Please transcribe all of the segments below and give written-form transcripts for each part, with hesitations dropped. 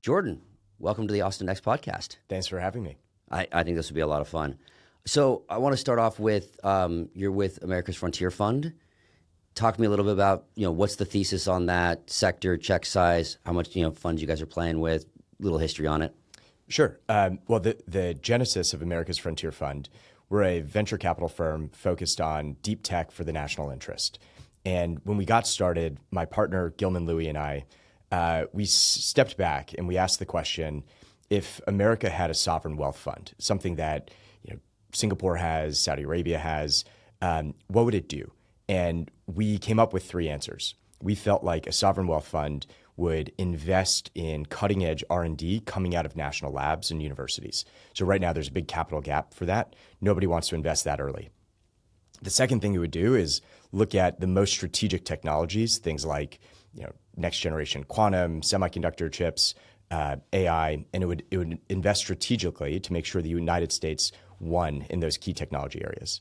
Jordan, welcome to the Austin Next podcast. Thanks for having me. I think this will be a lot of fun. So I want to start off with you're with America's Frontier Fund. Talk to me a little bit about what's the thesis on that sector, check size, how much funds you guys are playing with, little history on it. Sure. Well, the genesis of America's Frontier Fund, we're a venture capital firm focused on deep tech for the national interest. And when we got started, my partner Gilman Louie and I, we stepped back and we asked the question: if America had a sovereign wealth fund, something that Singapore has, Saudi Arabia has, what would it do? And we came up with three answers. We felt like a sovereign wealth fund would invest in cutting edge R&D coming out of national labs and universities. So right now there's a big capital gap for that. Nobody wants to invest that early. The second thing it would do is look at the most strategic technologies, things like next generation quantum, semiconductor chips, AI, and it would invest strategically to make sure the United States won in those key technology areas.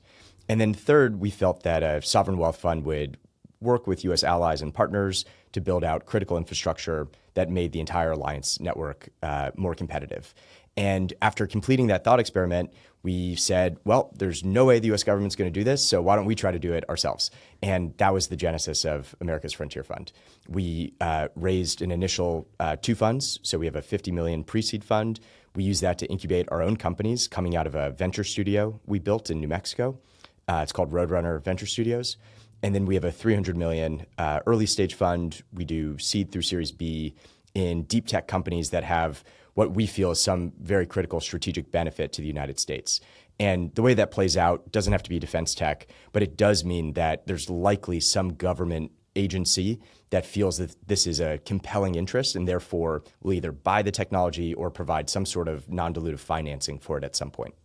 And then third, we felt that a sovereign wealth fund would work with U.S. allies and partners to build out critical infrastructure that made the entire alliance network more competitive. And after completing that thought experiment, we said, well, there's no way the U.S. government's going to do this, so why don't we try to do it ourselves? And that was the genesis of America's Frontier Fund. We raised an initial two funds. So we have a $50 million pre-seed fund. We use that to incubate our own companies coming out of a venture studio we built in New Mexico. It's called Roadrunner Venture Studios. And then we have a $300 million early stage fund. We do seed through Series B in deep tech companies that have what we feel is some very critical strategic benefit to the United States. And the way that plays out doesn't have to be defense tech, but it does mean that there's likely some government agency that feels that this is a compelling interest and therefore will either buy the technology or provide some sort of non-dilutive financing for it at some point.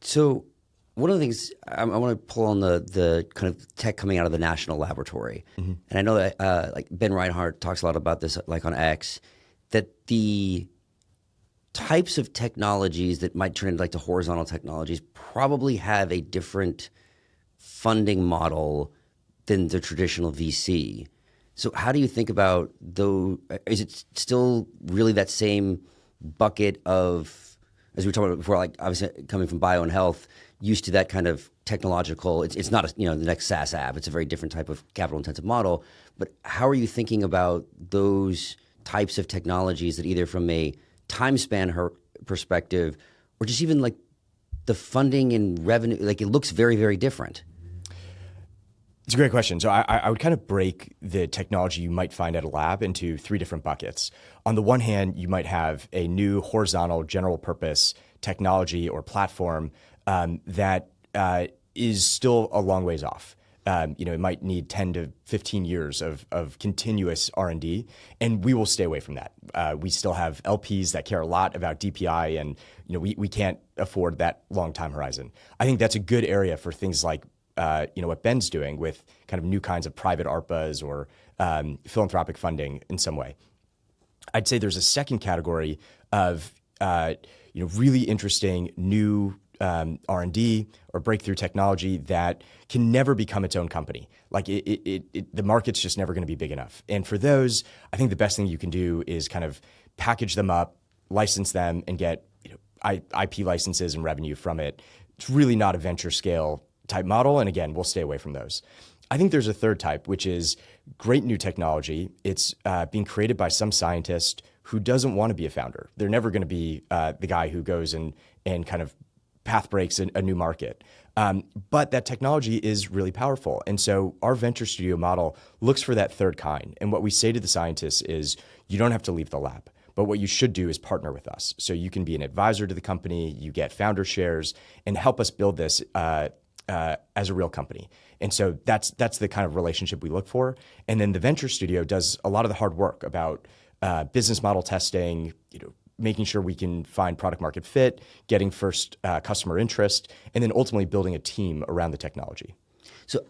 So one of the things I want to pull on the kind of tech coming out of the national laboratory, and I know that like Ben Reinhardt talks a lot about this, like on X, that the types of technologies that might turn into like the horizontal technologies probably have a different funding model than the traditional VC. So how do you think about those? Is it still really that same bucket of, as we were talking about before, like obviously coming from bio and health, used to that kind of technological, it's not the next SaaS app. It's a very different type of capital intensive model. But how are you thinking about those types of technologies that either from a time span perspective or just even like the funding and revenue, like it looks very, very different? It's a great question. So I would kind of break the technology you might find at a lab into three different buckets. On the one hand, you might have a new horizontal general purpose technology or platform that is still a long ways off. It might need 10 to 15 years of continuous R&D, and we will stay away from that. We still have LPs that care a lot about DPI, and we can't afford that long time horizon. I think that's a good area for things like what Ben's doing with kind of new kinds of private ARPAs or philanthropic funding in some way. I'd say there's a second category of really interesting new R&D or breakthrough technology that can never become its own company. Like the market's just never going to be big enough. And for those, I think the best thing you can do is kind of package them up, license them, and get IP licenses and revenue from it. It's really not a venture scale type model. And again, we'll stay away from those. I think there's a third type, which is great new technology. It's being created by some scientist who doesn't want to be a founder. They're never going to be the guy who goes and kind of path breaks a new market. But that technology is really powerful. And so our venture studio model looks for that third kind. And what we say to the scientists is, you don't have to leave the lab. But what you should do is partner with us. So you can be an advisor to the company, you get founder shares, and help us build this as a real company. And so that's the kind of relationship we look for. And then the venture studio does a lot of the hard work about business model testing, making sure we can find product market fit, getting first customer interest, and then ultimately building a team around the technology. So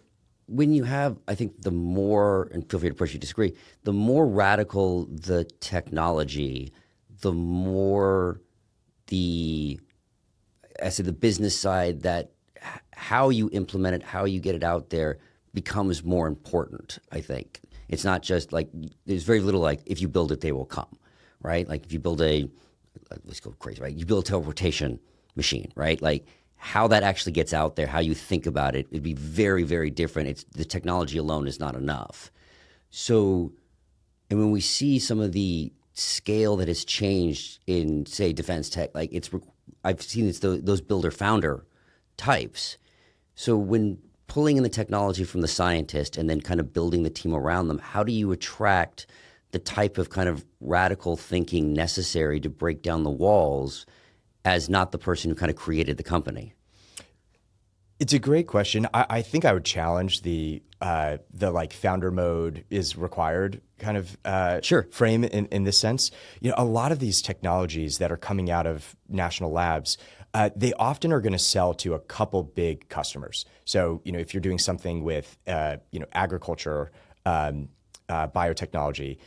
when you have, I think the more, and feel free to push you disagree, the more radical the technology, the more the business side, that how you implement it, how you get it out there becomes more important, I think. It's not just like, there's very little like, if you build it, they will come, right? Like if you build let's go crazy, right? You build a teleportation machine, right? Like how that actually gets out there, how you think about it, it'd be very, very different. The technology alone is not enough. So, and when we see some of the scale that has changed in, say, defense tech, like I've seen those builder founder types. So when pulling in the technology from the scientist and then kind of building the team around them, how do you attract the type of kind of radical thinking necessary to break down the walls as not the person who kind of created the company? It's a great question. I think I would challenge the like founder mode is required kind of Sure. frame in this sense. You know, a lot of these technologies that are coming out of national labs, they often are going to sell to a couple big customers. So, you know, if you're doing something with, agriculture, biotechnology,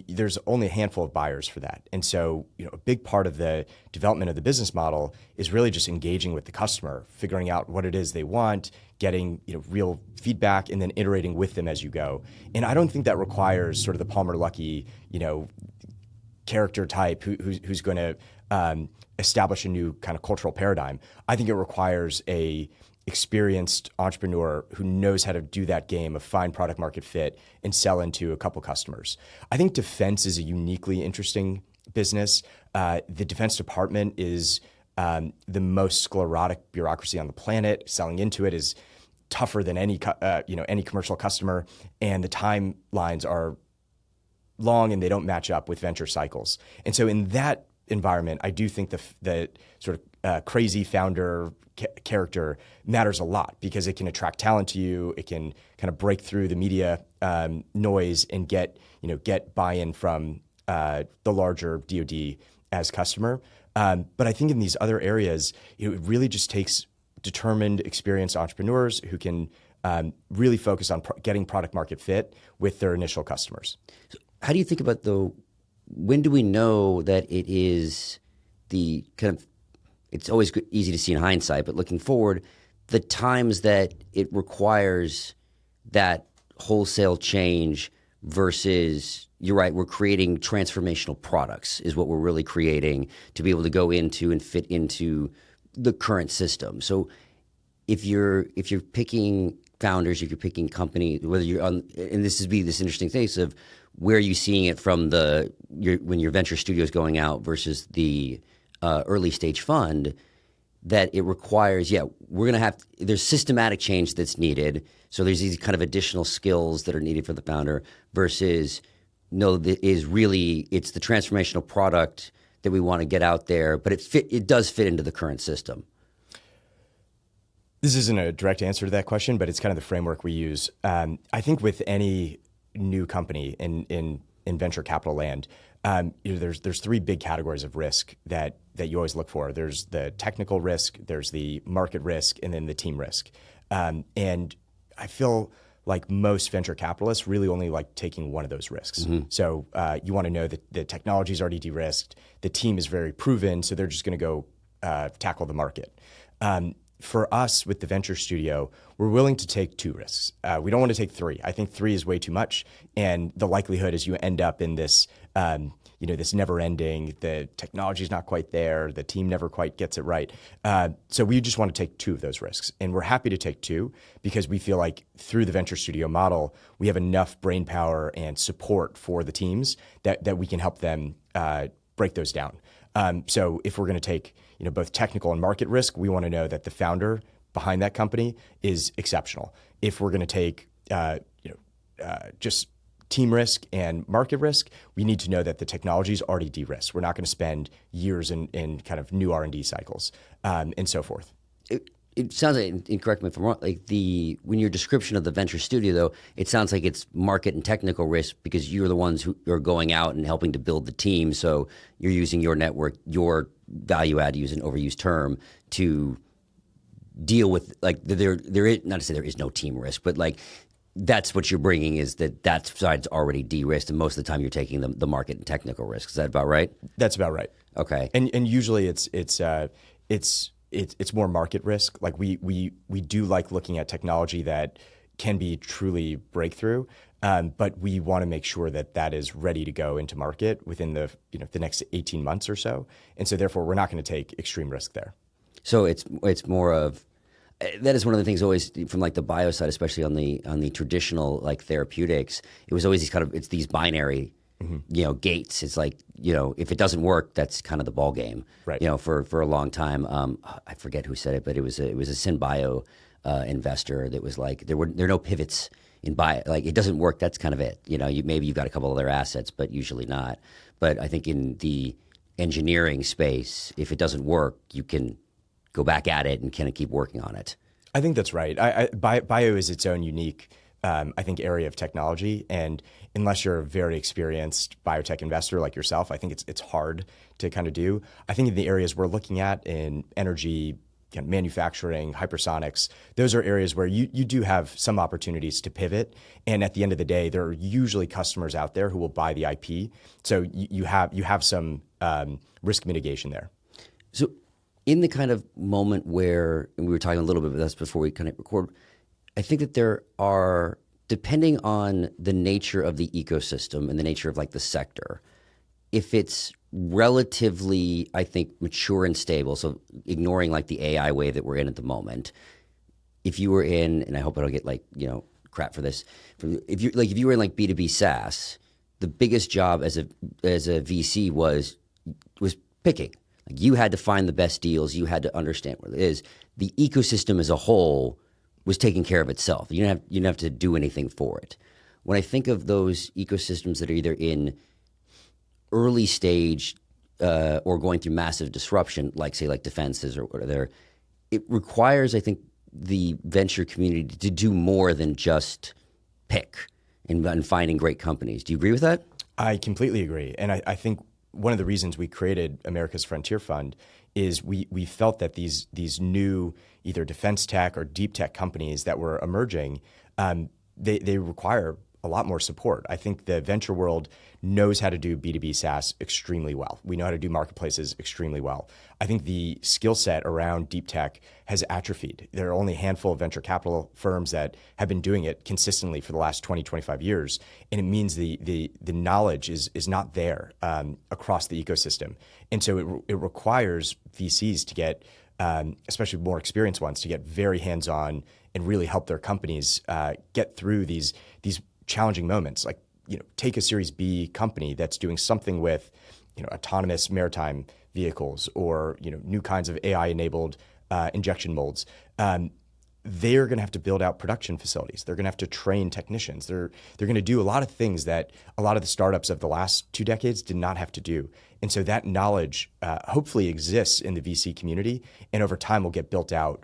there's only a handful of buyers for that. And so, a big part of the development of the business model is really just engaging with the customer, figuring out what it is they want, getting, real feedback, and then iterating with them as you go. And I don't think that requires sort of the Palmer Luckey, character type who's going to establish a new kind of cultural paradigm. I think it requires a experienced entrepreneur who knows how to do that game of find product market fit and sell into a couple customers. I think defense is a uniquely interesting business. The Defense Department is the most sclerotic bureaucracy on the planet. Selling into it is tougher than any commercial customer, and the timelines are long and they don't match up with venture cycles. And so in that environment, I do think the sort of crazy founder character matters a lot because it can attract talent to you. It can kind of break through the media noise and get buy-in from the larger DoD as customer. But I think in these other areas, it really just takes determined, experienced entrepreneurs who can really focus on getting product market fit with their initial customers. So how do you think about when do we know that it is the kind of, it's always easy to see in hindsight, but looking forward, the times that it requires that wholesale change versus, you're right, we're creating transformational products is what we're really creating to be able to go into and fit into the current system. So if you're picking founders, if you're picking companies, whether you're on, and this interesting thing of where are you seeing it from when your venture studio is going out versus the early stage fund, that it requires, there's systematic change that's needed. So there's these kind of additional skills that are needed for the founder versus it's the transformational product that we want to get out there, but it does fit into the current system. This isn't a direct answer to that question, but it's kind of the framework we use. I think with any new company in venture capital land, there's three big categories of risk that you always look for. There's the technical risk, there's the market risk, and then the team risk. And I feel like most venture capitalists really only like taking one of those risks. Mm-hmm. So you want to know that the technology is already de-risked, the team is very proven, so they're just going to go tackle the market. For us with the venture studio, we're willing to take two risks. We don't want to take three. I think three is way too much, and the likelihood is you end up in this, this never-ending. The technology is not quite there. The team never quite gets it right. So we just want to take two of those risks, and we're happy to take two because we feel like through the venture studio model, we have enough brain power and support for the teams that we can help them break those down. So if we're going to take both technical and market risk, we want to know that the founder behind that company is exceptional. If we're going to take just team risk and market risk, we need to know that the technology is already de-risked. We're not going to spend years in kind of new R&D cycles and so forth. It sounds like, and correct me if I'm wrong, like when your description of the venture studio, though, it sounds like it's market and technical risk because you're the ones who are going out and helping to build the team. So you're using your network, your value add, use an overused term, to deal with there is, not to say there is no team risk, but that's what you're bringing is that side's already de-risked, and most of the time you're taking the market and technical risk. Is that about right? That's about right. Okay. And usually it's more market risk. Like we do like looking at technology that can be truly breakthrough. But we want to make sure that that is ready to go into market within the next 18 months or so. And so therefore, we're not going to take extreme risk there. So it's more of that is one of the things always from like the bio side, especially on the traditional like therapeutics. It was always it's these binary, gates. It's like if it doesn't work, that's kind of the ball game. Right. For a long time. I forget who said it, but it was a SynBio investor that was like there are no pivots in bio. Like it doesn't work. That's kind of it. Maybe you've got a couple other assets, but usually not. But I think in the engineering space, if it doesn't work, you can go back at it and kind of keep working on it. I think that's right. Bio is its own unique, I think, area of technology. And unless you're a very experienced biotech investor like yourself, I think it's hard to kind of do. I think in the areas we're looking at in energy, manufacturing, hypersonics, those are areas where you do have some opportunities to pivot. And at the end of the day, there are usually customers out there who will buy the IP. So you have some risk mitigation there. So in the kind of moment where, and we were talking a little bit about this before we kind of record, I think that there are, depending on the nature of the ecosystem and the nature of like the sector, if it's relatively, I think, mature and stable, so ignoring like the AI wave that we're in at the moment, if you were in, and I hope I don't get like, crap for this, if you were in like B2B SaaS, the biggest job as a VC was picking. Like you had to find the best deals. You had to understand what it is. The ecosystem as a whole was taking care of itself. You didn't have to do anything for it. When I think of those ecosystems that are either in early stage or going through massive disruption, like say like defenses or whatever, it requires, I think, the venture community to do more than just pick and finding great companies. Do you agree with that? I completely agree. And I think one of the reasons we created America's Frontier Fund is we felt that these new either defense tech or deep tech companies that were emerging, they require a lot more support. I think the venture world knows how to do B2B SaaS extremely well. We know how to do marketplaces extremely well. I think the skill set around deep tech has atrophied. There are only a handful of venture capital firms that have been doing it consistently for the last 20, 25 years. And it means the knowledge is not there across the ecosystem. And so it requires VCs to get, especially more experienced ones, to get very hands-on and really help their companies get through these challenging moments. Like, take a Series B company that's doing something with, autonomous maritime vehicles or, new kinds of AI-enabled injection molds. They're going to have to build out production facilities. They're going to have to train technicians. They're going to do a lot of things that a lot of the startups of the last 2 decades did not have to do. And so that knowledge hopefully exists in the VC community, and over time will get built out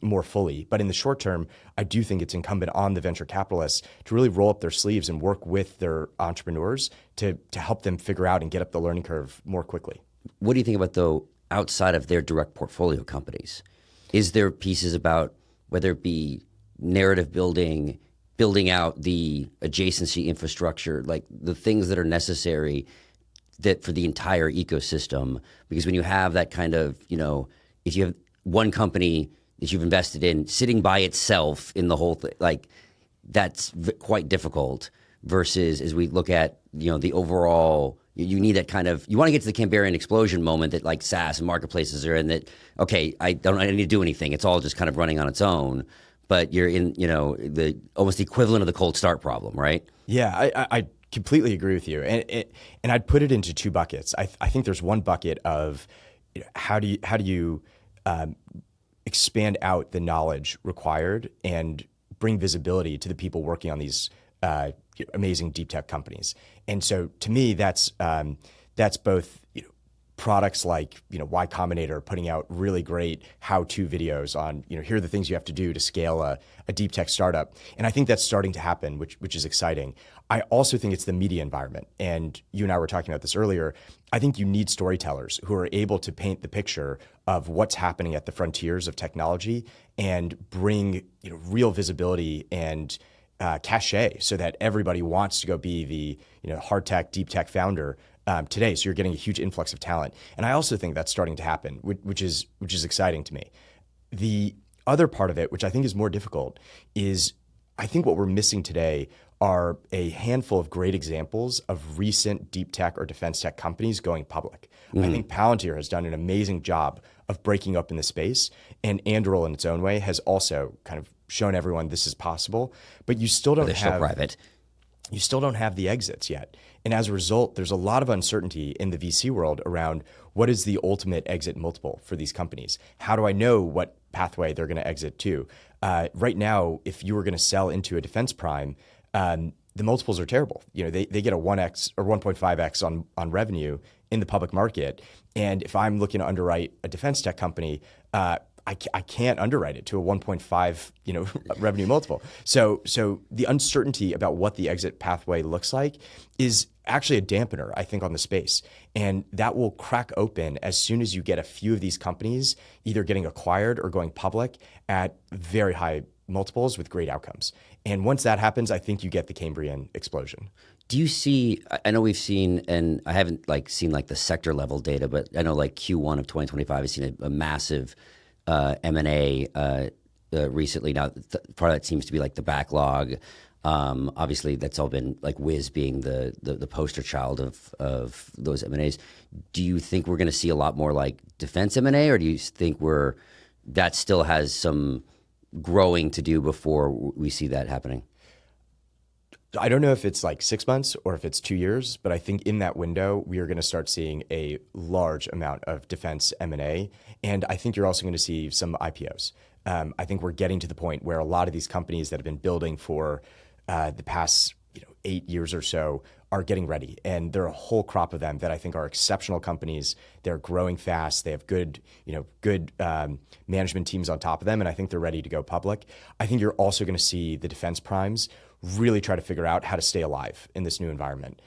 more fully. But in the short term, I do think it's incumbent on the venture capitalists to really roll up their sleeves and work with their entrepreneurs to help them figure out and get up the learning curve more quickly. What do you think about, though, outside of their direct portfolio companies? Is there pieces about whether it be narrative building out the adjacency infrastructure, like the things that are necessary that for the entire ecosystem? Because when you have that kind of, if you have one company that you've invested in sitting by itself in the whole thing, like that's quite difficult versus as we look at, the overall, you need that kind of, you want to get to the Cambrian explosion moment that like SaaS and marketplaces are in, that, okay, I need to do anything. It's all just kind of running on its own, but you're in, the almost the equivalent of the cold start problem, right? Yeah, I completely agree with you. And I'd put it into 2 buckets. I think there's one bucket of how do you expand out the knowledge required and bring visibility to the people working on these amazing deep tech companies. And so to me, that's both products like Y Combinator putting out really great how-to videos on here are the things you have to do to scale a deep tech startup. And I think that's starting to happen, which is exciting. I also think it's the media environment. And you and I were talking about this earlier. I think you need storytellers who are able to paint the picture of what's happening at the frontiers of technology and bring real visibility and cachet so that everybody wants to go be the hard tech, deep tech founder today. So you're getting a huge influx of talent. And I also think that's starting to happen, which is exciting to me. The other part of it, which I think is more difficult, is I think what we're missing today are a handful of great examples of recent deep tech or defense tech companies going public. I think Palantir has done an amazing job of breaking up in the space, and Anduril in its own way has also kind of shown everyone this is possible, but you still don't They're still private. You still don't have the exits yet. And as a result, there's a lot of uncertainty in the VC world around what is the ultimate exit multiple for these companies? How do I know what pathway they're going to exit to? Right now, if you were going to sell into a defense prime, the multiples are terrible. They get a 1x or 1.5x on revenue in the public market. And if I'm looking to underwrite a defense tech company, I can't underwrite it to a 1.5 revenue multiple. So the uncertainty about what the exit pathway looks like is actually a dampener, I think, on the space. And that will crack open as soon as you get a few of these companies either getting acquired or going public at very high multiples with great outcomes. And once that happens, I think you get the Cambrian explosion. Do you see, I know we've seen, and I haven't seen the sector level data, but I know Q1 of 2025 has seen a massive M&A recently. Now, part of that seems to be the backlog. Obviously, that's all been Wiz being the poster child of those M&As. Do you think we're going to see a lot more defense M&A, or do you think that still has some growing to do before we see that happening? I don't know if it's 6 months or if it's 2 years, but I think in that window, we are going to start seeing a large amount of defense M&A. And I think you're also going to see some IPOs. I think we're getting to the point where a lot of these companies that have been building for the past 8 years or so are getting ready. And there are a whole crop of them that I think are exceptional companies. They're growing fast. They have good management teams on top of them. And I think they're ready to go public. I think you're also going to see the defense primes really try to figure out how to stay alive in this new environment.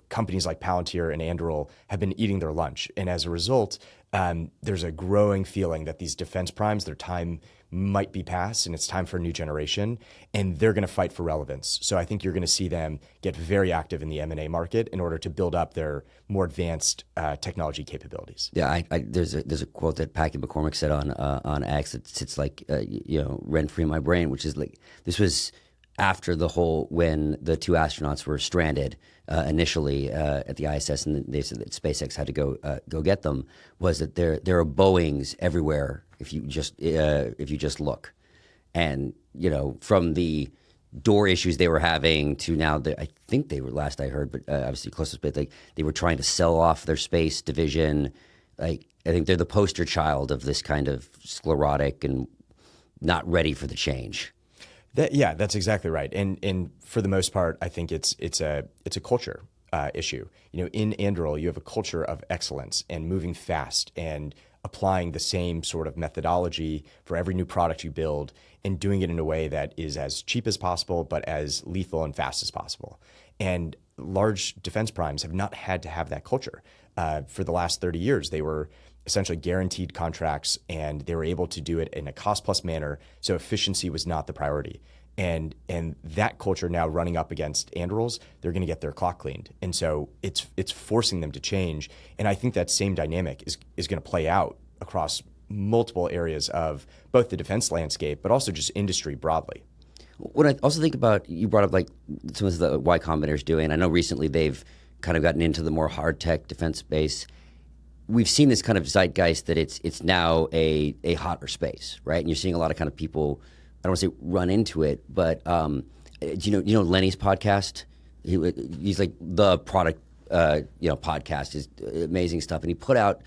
Companies like Palantir and Anduril have been eating their lunch. And as a result, there's a growing feeling that these defense primes, their time might be past and it's time for a new generation, and they're going to fight for relevance. So I think you're going to see them get very active in the M&A market in order to build up their more advanced technology capabilities. Yeah, there's a quote that Packy McCormick said on X that sits rent-free in my brain, which is this was after when the two astronauts were stranded initially at the ISS, and they said that SpaceX had to go get them, was that there are Boeings everywhere if you just look, and from the door issues they were having to now, I think they were, last I heard, but obviously close to space, they were trying to sell off their space division. I think they're the poster child of this kind of sclerotic and not ready for the change. That's exactly right. And for the most part, I think it's a culture issue. In Anduril, you have a culture of excellence and moving fast and applying the same sort of methodology for every new product you build and doing it in a way that is as cheap as possible, but as lethal and fast as possible. And large defense primes have not had to have that culture. For the last 30 years, they were essentially guaranteed contracts, and they were able to do it in a cost-plus manner, so efficiency was not the priority. And that culture now running up against Anduril's, they're going to get their clock cleaned. And so it's forcing them to change. And I think that same dynamic is going to play out across multiple areas of both the defense landscape, but also just industry broadly. What I also think about, you brought up some of the Y Combinator's doing. I know recently they've kind of gotten into the more hard tech defense space. We've seen this kind of zeitgeist that it's now a hotter space, right? And you're seeing a lot of kind of people, I don't want to say run into it, but do you know Lenny's podcast? He's the product podcast, is amazing stuff, and he put out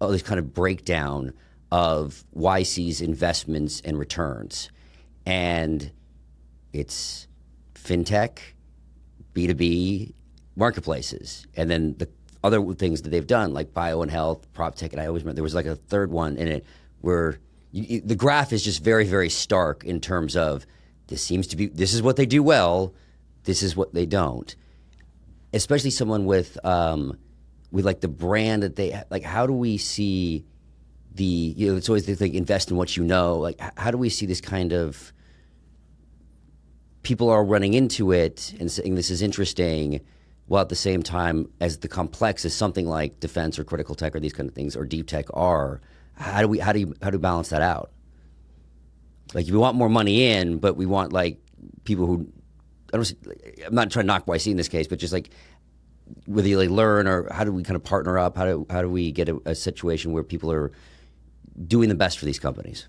all this kind of breakdown of YC's investments and returns, and it's fintech, B2B, marketplaces, and then the other things that they've done, like bio and health, prop tech, and I always remember there was a third one in it where the graph is just very, very stark in terms of this is what they do well, this is what they don't. Especially someone with the brand that they how do we see it's always the thing, invest in what you know. How do we see this kind of people are running into it and saying this is interesting, while at the same time, as the complex as something like defense or critical tech or these kind of things or deep tech are, how do you balance that out? We want more money in, but we want people who I'm not trying to knock YC in this case, but just like whether you like learn or how do we kind of partner up? How do we get a situation where people are doing the best for these companies?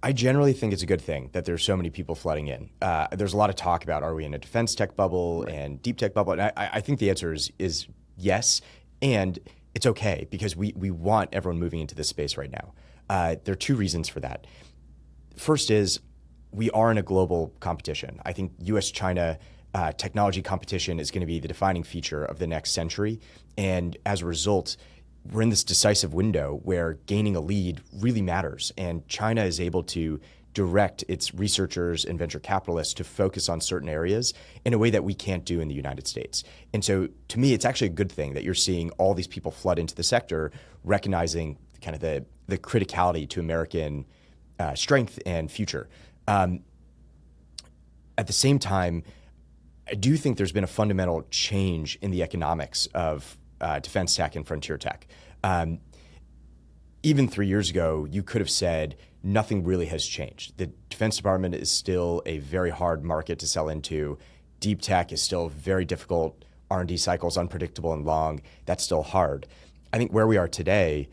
I generally think it's a good thing that there's so many people flooding in. There's a lot of talk about, are we in a defense tech bubble and deep tech bubble? And I think the answer is yes, and it's okay because we want everyone moving into this space right now. There are two reasons for that. First is we are in a global competition. I think U.S.-China technology competition is going to be the defining feature of the next century, and as a result, we're in this decisive window where gaining a lead really matters, and China is able to direct its researchers and venture capitalists to focus on certain areas in a way that we can't do in the United States. And so to me, it's actually a good thing that you're seeing all these people flood into the sector, recognizing kind of the criticality to American strength and future. At the same time, I do think there's been a fundamental change in the economics of defense tech and frontier tech. Even 3 years ago, you could have said nothing really has changed. The Defense Department is still a very hard market to sell into. Deep tech is still very difficult. R&D cycles unpredictable and long. That's still hard. I think where we are today,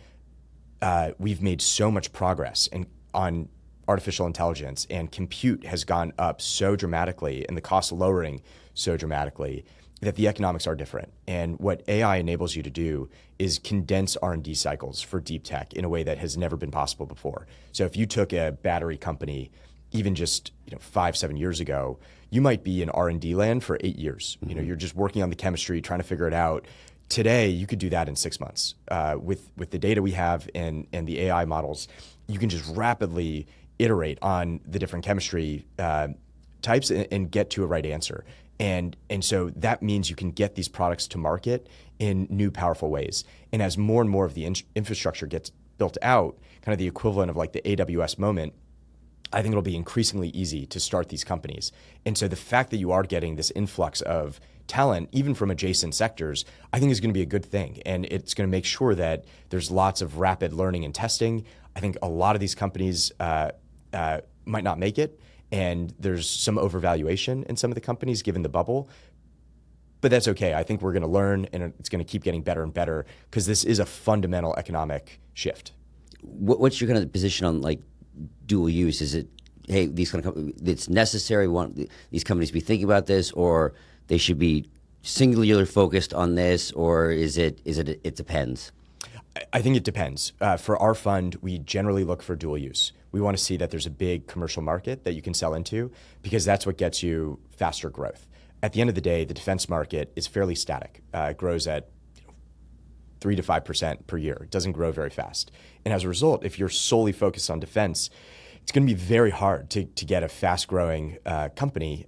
we've made so much progress on artificial intelligence, and compute has gone up so dramatically and the cost lowering so dramatically that the economics are different. And what AI enables you to do is condense R&D cycles for deep tech in a way that has never been possible before. So if you took a battery company, even just 5-7 years ago, you might be in R&D land for 8 years. Mm-hmm. You're just working on the chemistry, trying to figure it out. Today, you could do that in 6 months. With the data we have and the AI models, you can just rapidly iterate on the different chemistry types and get to a right answer. And so that means you can get these products to market in new, powerful ways. And as more and more of the infrastructure gets built out, kind of the equivalent of like the AWS moment, I think it'll be increasingly easy to start these companies. And so the fact that you are getting this influx of talent, even from adjacent sectors, I think is going to be a good thing. And it's going to make sure that there's lots of rapid learning and testing. I think a lot of these companies might not make it, and there's some overvaluation in some of the companies given the bubble. But that's okay. I think we're going to learn, and it's going to keep getting better and better because this is a fundamental economic shift. What's your kind of position on like dual use? Is it, hey, these kind of it's necessary? We want these companies to be thinking about this, or they should be singularly focused on this, or is it? It depends. I think it depends. For our fund, we generally look for dual use. We want to see that there's a big commercial market that you can sell into because that's what gets you faster growth. At the end of the day, the defense market is fairly static. It grows at 3 to 5% per year. It doesn't grow very fast. And as a result, if you're solely focused on defense, it's going to be very hard to get a fast-growing company.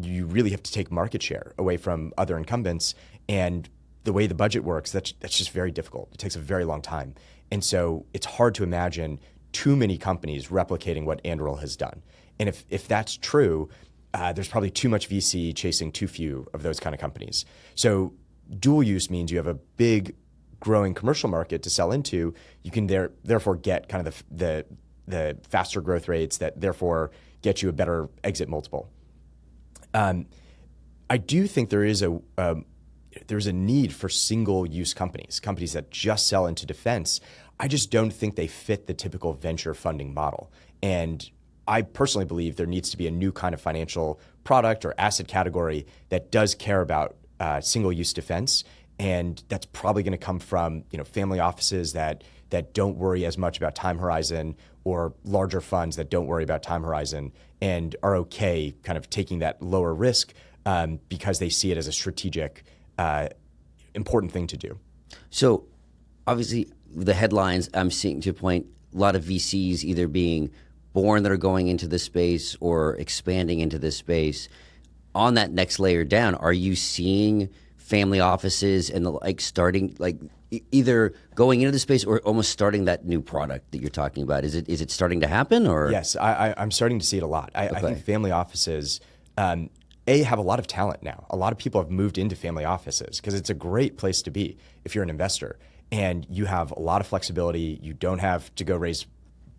You really have to take market share away from other incumbents. And the way the budget works, that's just very difficult. It takes a very long time. And so it's hard to imagine too many companies replicating what Anduril has done. And if that's true, there's probably too much VC chasing too few of those kind of companies. So dual use means you have a big growing commercial market to sell into. You can therefore get kind of the faster growth rates that therefore get you a better exit multiple. I do think there's a need for single-use companies that just sell into defense. I just don't think they fit the typical venture funding model. And I personally believe there needs to be a new kind of financial product or asset category that does care about single-use defense. And that's probably going to come from family offices that don't worry as much about time horizon, or larger funds that don't worry about time horizon and are okay kind of taking that lower risk because they see it as a strategic important thing to do. So obviously the headlines I'm seeing, to your point, a lot of VCs either being born that are going into this space or expanding into this space. On that next layer down, are you seeing family offices and the like starting either going into the space or almost starting that new product that you're talking about? Is it starting to happen? Or yes, I'm starting to see it a lot. I think family offices have a lot of talent now. A lot of people have moved into family offices because it's a great place to be if you're an investor, and you have a lot of flexibility. You don't have to go raise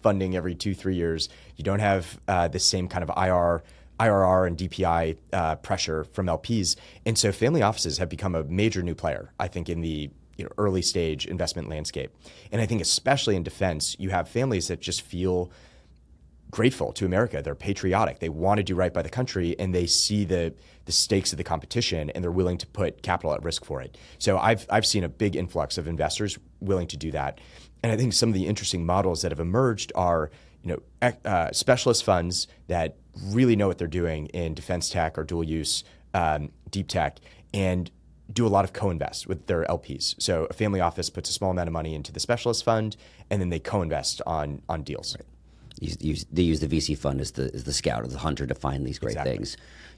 funding every 2-3 years. You don't have the same kind of IR IRR and DPI pressure from LPs. And so family offices have become a major new player, I think, in the early stage investment landscape. And I think especially in defense, you have families that just feel grateful to America. They're patriotic. They want to do right by the country, and they see the stakes of the competition, and they're willing to put capital at risk for it. So I've seen a big influx of investors willing to do that. And I think some of the interesting models that have emerged are specialist funds that really know what they're doing in defense tech or dual use deep tech, and do a lot of co-invest with their LPs. So a family office puts a small amount of money into the specialist fund, and then they co-invest on deals. Right. They use the VC fund as the scout or the hunter to find these great Exactly. things.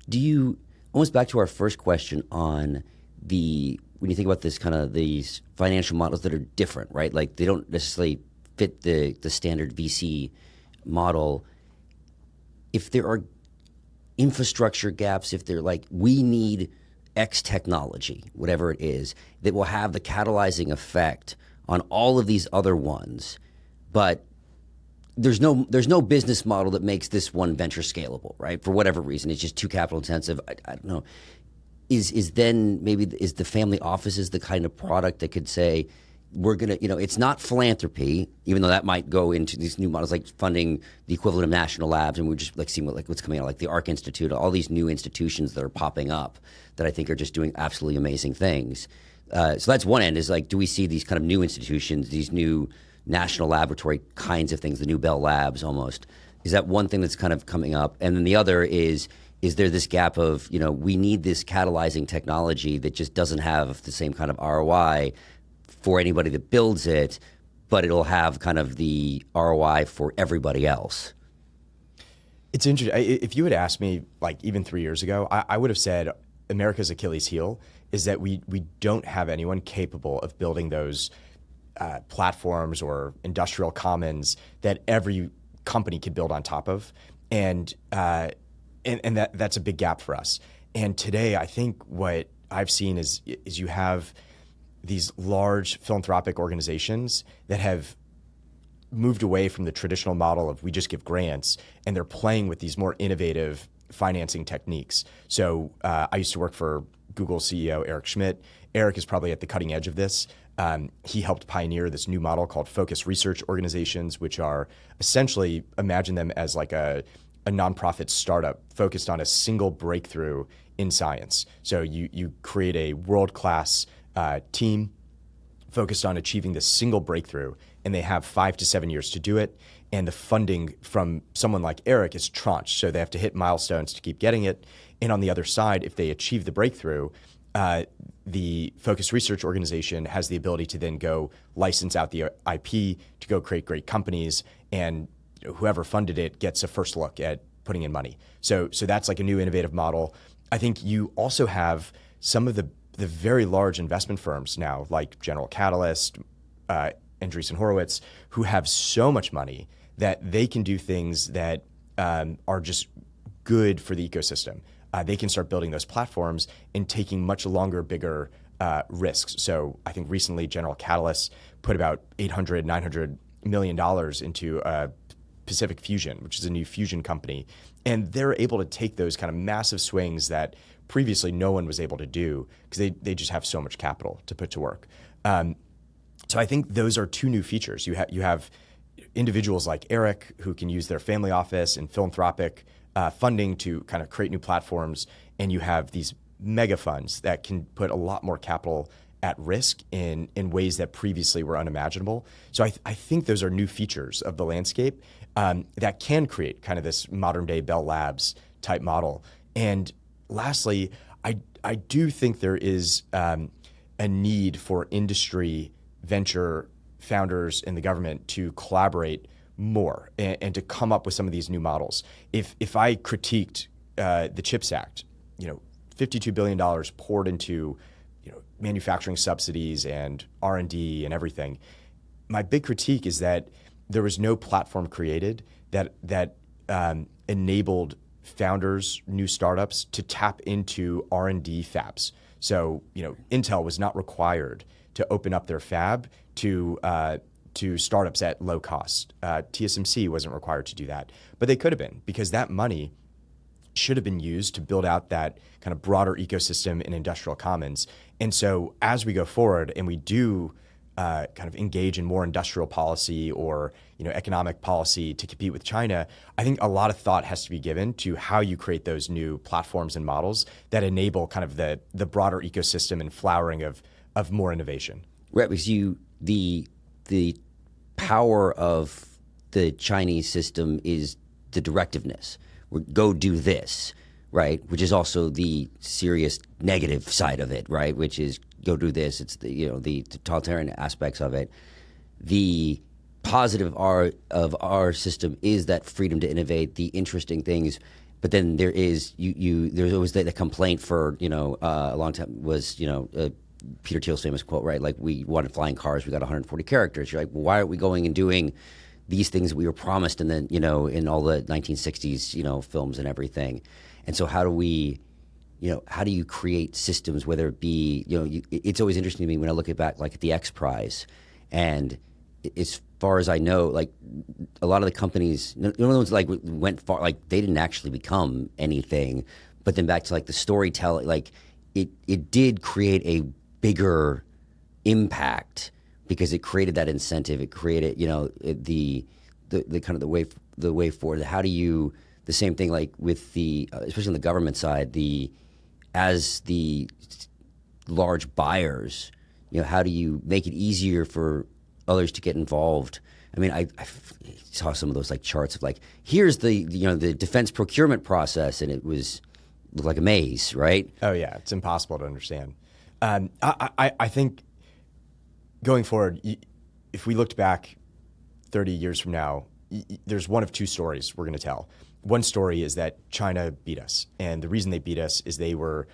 Do you, almost back to our first question on when you think about this kind of these financial models that are different, right? Like they don't necessarily fit the standard VC model. If there are infrastructure gaps, if they're like, we need X technology, whatever it is, that will have the catalyzing effect on all of these other ones, but there's no business model that makes this one venture scalable, right? For whatever reason, it's just too capital intensive. I don't know. Is the family offices the kind of product that could say, we're gonna, it's not philanthropy, even though that might go into these new models like funding the equivalent of national labs, and we're just like seeing what's coming out, like the Arc Institute, all these new institutions that are popping up that I think are just doing absolutely amazing things. So that's one end, is like, do we see these kind of new institutions, these new national laboratory kinds of things, the new Bell Labs almost? Is that one thing that's kind of coming up? And then the other is there this gap of, we need this catalyzing technology that just doesn't have the same kind of ROI for anybody that builds it, but it'll have kind of the ROI for everybody else? It's interesting. If you had asked me, like even 3 years ago, I would have said America's Achilles heel is that we don't have anyone capable of building those platforms or industrial commons that every company could build on top of, and that's a big gap for us. And today, I think what I've seen is you have these large philanthropic organizations that have moved away from the traditional model of we just give grants, and they're playing with these more innovative financing techniques. So I used to work for Google CEO Eric Schmidt. Eric is probably at the cutting edge of this. He helped pioneer this new model called focused research organizations, which are essentially, imagine them as like a nonprofit startup focused on a single breakthrough in science. So you create a world-class team focused on achieving this single breakthrough, and they have 5 to 7 years to do it. And the funding from someone like Eric is tranched, so they have to hit milestones to keep getting it. And on the other side, if they achieve the breakthrough, the focused research organization has the ability to then go license out the IP to go create great companies, and whoever funded it gets a first look at putting in money. So that's like a new innovative model. I think you also have some of the very large investment firms now, like General Catalyst, Andreessen Horowitz, who have so much money that they can do things that are just good for the ecosystem. They can start building those platforms and taking much longer, bigger risks. So I think recently General Catalyst put about $800, $900 million into Pacific Fusion, which is a new fusion company. And they're able to take those kind of massive swings that previously no one was able to do because they just have so much capital to put to work. So I think those are two new features. You have individuals like Eric who can use their family office and philanthropic funding to kind of create new platforms, and you have these mega funds that can put a lot more capital at risk in ways that previously were unimaginable. So I think those are new features of the landscape that can create kind of this modern day Bell Labs type model. And lastly, I do think there is a need for industry, venture founders, and the government to collaborate more and to come up with some of these new models. If I critiqued the CHIPS Act, $52 billion poured into manufacturing subsidies and R&D and everything, my big critique is that there was no platform created that enabled founders, new startups to tap into R&D fabs. So Intel was not required to open up their fab to startups at low cost. TSMC wasn't required to do that, but they could have been, because that money should have been used to build out that kind of broader ecosystem and industrial commons. And so as we go forward and we do kind of engage in more industrial policy or economic policy to compete with China, I think a lot of thought has to be given to how you create those new platforms and models that enable kind of the broader ecosystem and flowering of more innovation. Right, because the power of the Chinese system is the directiveness. Go do this, right? Which is also the serious negative side of it, right? Which is go do this. It's the totalitarian aspects of it. The positive of our system is that freedom to innovate, the interesting things. But then there is there's always the complaint for a long time was Peter Thiel's famous quote, right? Like, we wanted flying cars, we got 140 characters. You're like, well, why aren't we going and doing these things that we were promised, and then in all the 1960s films and everything. And so how do we how do you create systems, whether it be it's always interesting to me when I look back like at the X Prize, and as far as I know, like a lot of the companies, the ones like went far, like they didn't actually become anything, but then back to like the storytelling, like it did create a bigger impact because it created that incentive. It created, the kind of the way forward. How do you, the same thing like with the, especially on the government side, as the large buyers, how do you make it easier for others to get involved? I mean, I saw some of those like charts of like, here's the defense procurement process, and it looked like a maze, right? Oh yeah, it's impossible to understand. I think going forward, if we looked back 30 years from now, there's one of two stories we're going to tell. One story is that China beat us, and the reason they beat us is they were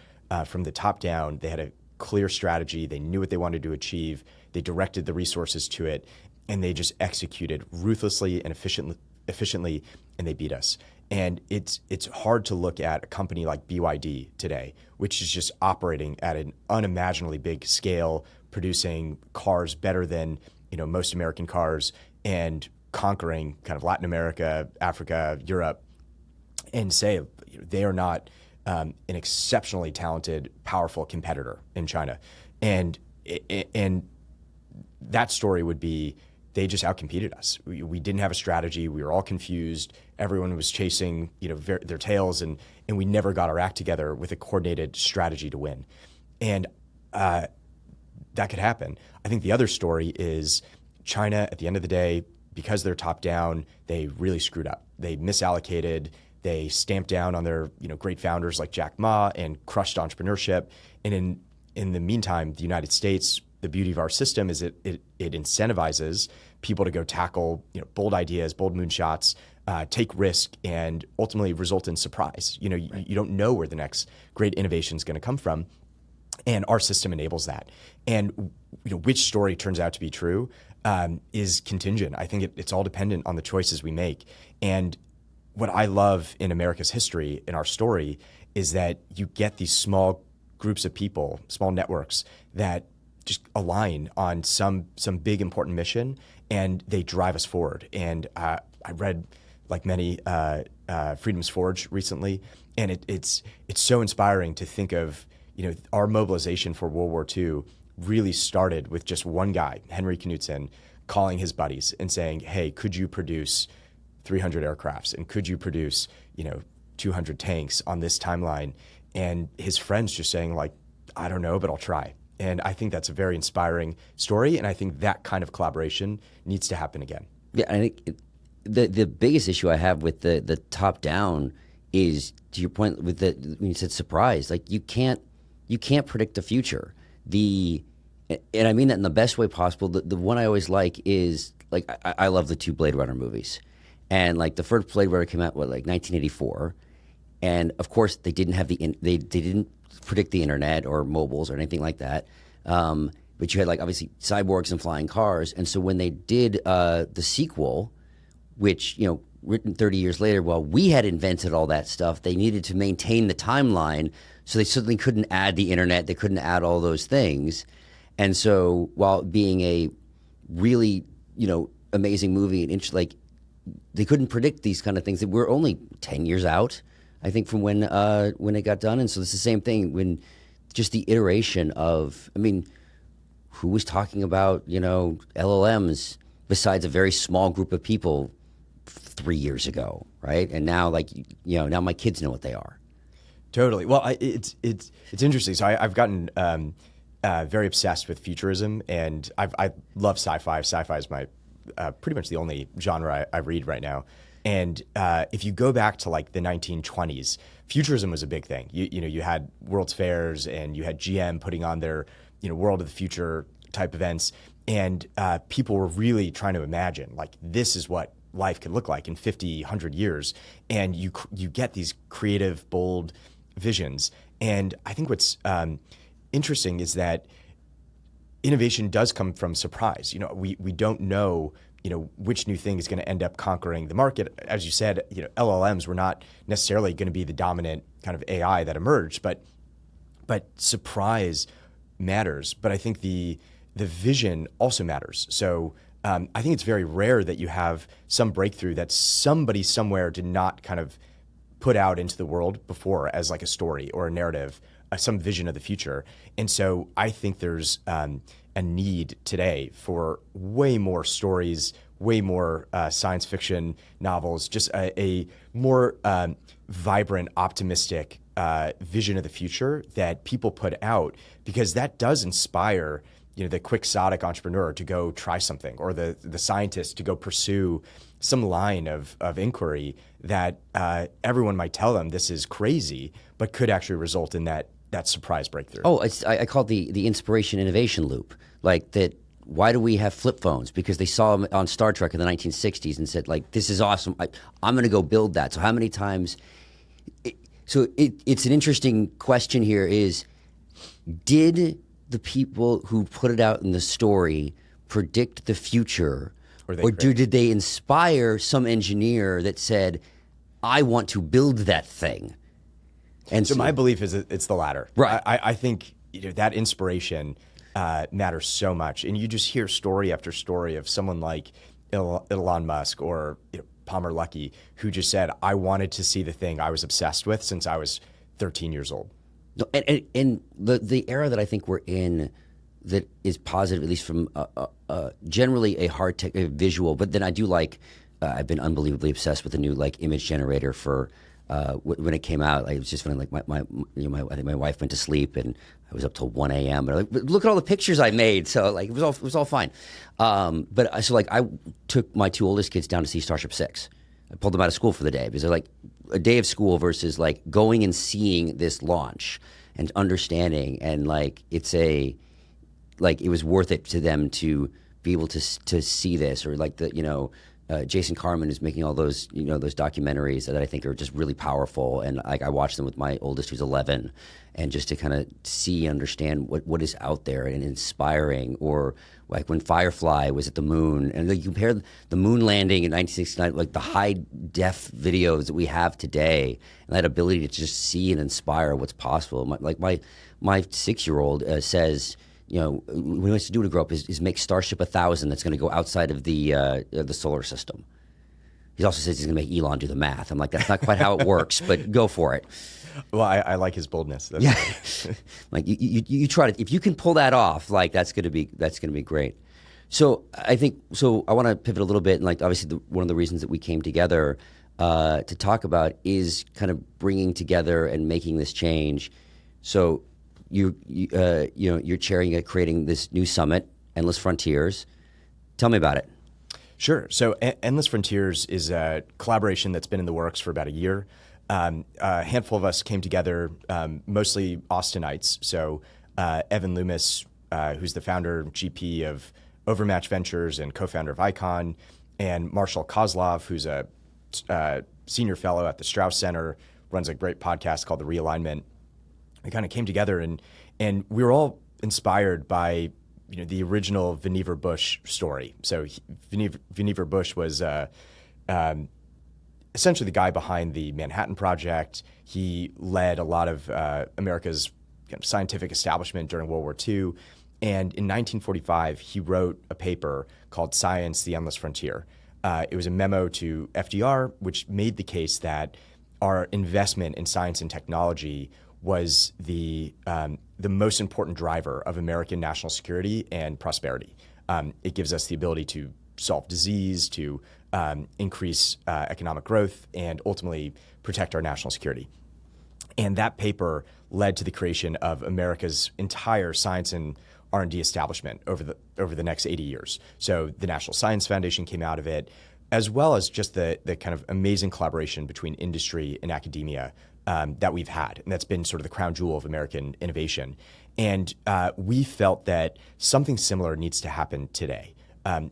from the top down. They had a clear strategy. They knew what they wanted to achieve. They directed the resources to it, and they just executed ruthlessly and efficiently, and they beat us. And it's hard to look at a company like BYD today, which is just operating at an unimaginably big scale, producing cars better than most American cars, and conquering kind of Latin America, Africa, Europe, and say they are not an exceptionally talented, powerful competitor in China. And that story would be, they just outcompeted us. We didn't have a strategy. We were all confused. Everyone was chasing their tails, and we never got our act together with a coordinated strategy to win. And that could happen. I think the other story is China, at the end of the day, because they're top down, they really screwed up. They misallocated. They stamped down on their great founders like Jack Ma and crushed entrepreneurship. And in the meantime, the United States, the beauty of our system is it incentivizes people to go tackle bold ideas, bold moonshots, take risk, and ultimately result in surprise. You don't know where the next great innovation is going to come from, and our system enables that. And which story turns out to be true is contingent. I think it's all dependent on the choices we make. And what I love in America's history, in our story, is that you get these small groups of people, small networks that just align on some big important mission, and they drive us forward. And I read, like many, Freedom's Forge recently, and it's so inspiring to think of our mobilization for World War II really started with just one guy, Henry Knudsen, calling his buddies and saying, "Hey, could you produce 300 aircrafts, and could you produce 200 tanks on this timeline?" And his friends just saying like, "I don't know, but I'll try." And I think that's a very inspiring story, and I think that kind of collaboration needs to happen again. Yeah, I think the biggest issue I have with the top down is, to your point with when you said surprise, like you can't predict the future. And I mean that in the best way possible. The one I always like is like I love the two Blade Runner movies, and like the first Blade Runner came out like 1984, and of course they didn't have they didn't predict the internet or mobiles or anything like that. But you had like obviously cyborgs and flying cars, and so when they did the sequel, which written 30 years later, while we had invented all that stuff, they needed to maintain the timeline, so they certainly couldn't add the internet, they couldn't add all those things. And so while being a really amazing movie and like they couldn't predict these kind of things that we're only 10 years out I think, from when it got done. And so it's the same thing when just the iteration of, I mean, who was talking about, LLMs besides a very small group of people 3 years ago, right? And now, now my kids know what they are. Totally. Well, it's interesting. So I've gotten very obsessed with futurism, and I love sci-fi. Sci-fi is my pretty much the only genre I read right now. And if you go back to like the 1920s, futurism was a big thing. You had World's Fairs, and you had GM putting on their World of the Future type events, and people were really trying to imagine, like, this is what life could look like in 50, 100 years. And you get these creative, bold visions. And I think what's interesting is that innovation does come from surprise. We don't know which new thing is going to end up conquering the market. As you said, LLMs were not necessarily going to be the dominant kind of AI that emerged, but surprise matters. But I think the vision also matters. So I think it's very rare that you have some breakthrough that somebody somewhere did not kind of put out into the world before as like a story or a narrative, some vision of the future. And so I think there's a need today for way more stories, way more science fiction novels, just a more vibrant, optimistic vision of the future that people put out, because that does inspire the quixotic entrepreneur to go try something, or the scientist to go pursue some line of inquiry that everyone might tell them this is crazy, but could actually result in that surprise breakthrough. Oh, I call it the inspiration innovation loop. Like that. Why do we have flip phones? Because they saw them on Star Trek in the 1960s and said, like, this is awesome. I'm going to go build that. So how many times? It's an interesting question here is, did the people who put it out in the story predict the future? Or did they inspire some engineer that said, I want to build that thing? And so my belief is it's the latter. Right. I think that inspiration matters so much. And you just hear story after story of someone like Elon Musk or Palmer Luckey, who just said, I wanted to see the thing I was obsessed with since I was 13 years old. No, and the era that I think we're in that is positive, at least from generally a hard tech visual, but then I do like, I've been unbelievably obsessed with the new like image generator for when it came out. It was just when like I think my wife went to sleep and I was up till 1 a.m. But look at all the pictures I made. So like it was all fine. But I took my two oldest kids down to see Starship 6. I pulled them out of school for the day because they're like a day of school versus like going and seeing this launch and understanding, and like it was worth it to them to be able to see this, or like Jason Carmen is making all those those documentaries that I think are just really powerful, and like I watch them with my oldest who's 11, and just to kind of see, understand what is out there and inspiring. Or like when Firefly was at the moon, and like you compare the moon landing in 1969, like the high def videos that we have today, and that ability to just see and inspire what's possible. My 6-year-old says, what he wants to do to grow up is make Starship 1000 that's going to go outside of the solar system. He also says he's going to make Elon do the math. I'm like, that's not quite how it works, but go for it. Well, I like his boldness. That's right. Like you try to, if you can pull that off, like that's going to be great. So I want to pivot a little bit, and like obviously one of the reasons that we came together to talk about is kind of bringing together and making this change. So you're chairing, creating this new summit, Endless Frontiers. Tell me about it. Sure. So Endless Frontiers is a collaboration that's been in the works for about a year. A handful of us came together, mostly Austinites. So Evan Loomis, who's the founder and GP of Overmatch Ventures and co-founder of Icon, and Marshall Kozlov, who's a senior fellow at the Strauss Center, runs a great podcast called The Realignment. We kind of came together, and we were all inspired by the original Vannevar Bush story. So Vannevar Bush was essentially the guy behind the Manhattan Project. He led a lot of America's scientific establishment during World War II. And in 1945, he wrote a paper called Science, the Endless Frontier. It was a memo to FDR, which made the case that our investment in science and technology was the most important driver of American national security and prosperity. It gives us the ability to solve disease, to increase economic growth, and ultimately protect our national security. And that paper led to the creation of America's entire science and R&D establishment over the next 80 years. So the National Science Foundation came out of it, as well as just the kind of amazing collaboration between industry and academia that we've had. And that's been sort of the crown jewel of American innovation. And we felt that something similar needs to happen today.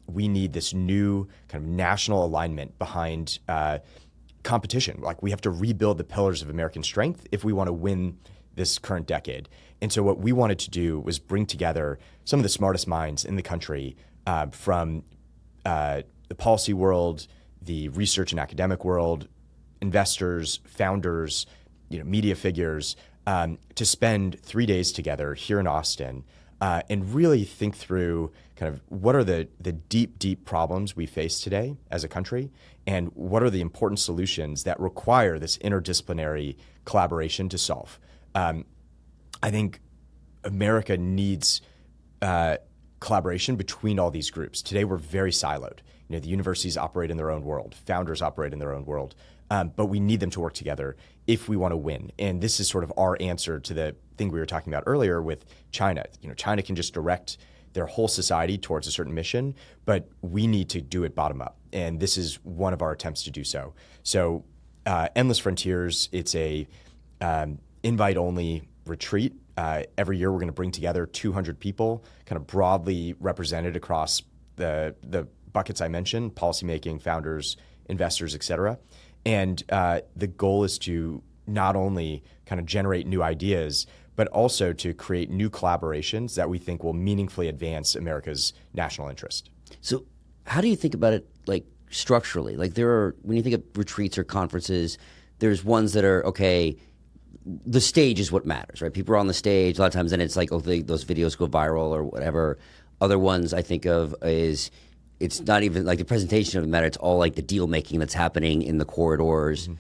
We need this new kind of national alignment behind competition. Like, we have to rebuild the pillars of American strength if we want to win this current decade. And so what we wanted to do was bring together some of the smartest minds in the country from the policy world, the research and academic world, investors, founders, media figures, to spend 3 days together here in Austin and really think through kind of what are the deep, deep problems we face today as a country, and what are the important solutions that require this interdisciplinary collaboration to solve. I think America needs collaboration between all these groups. Today, we're very siloed. The universities operate in their own world, founders operate in their own world, but we need them to work together if we want to win. And this is sort of our answer to the thing we were talking about earlier with China. China can just direct their whole society towards a certain mission, but we need to do it bottom up. And this is one of our attempts to do so. So Endless Frontiers, it's a invite-only retreat. Every year we're going to bring together 200 people, kind of broadly represented across the buckets I mentioned: policymaking, founders, investors, et cetera. And the goal is to not only kind of generate new ideas, but also to create new collaborations that we think will meaningfully advance America's national interest. So how do you think about it, like, structurally? Like, when you think of retreats or conferences, there's ones that are, okay, the stage is what matters, right? People are on the stage a lot of times, and it's like, those videos go viral or whatever. Other ones I think of is, it's not even like the presentation of the matter. It's all like the deal making that's happening in the corridors. Mm-hmm.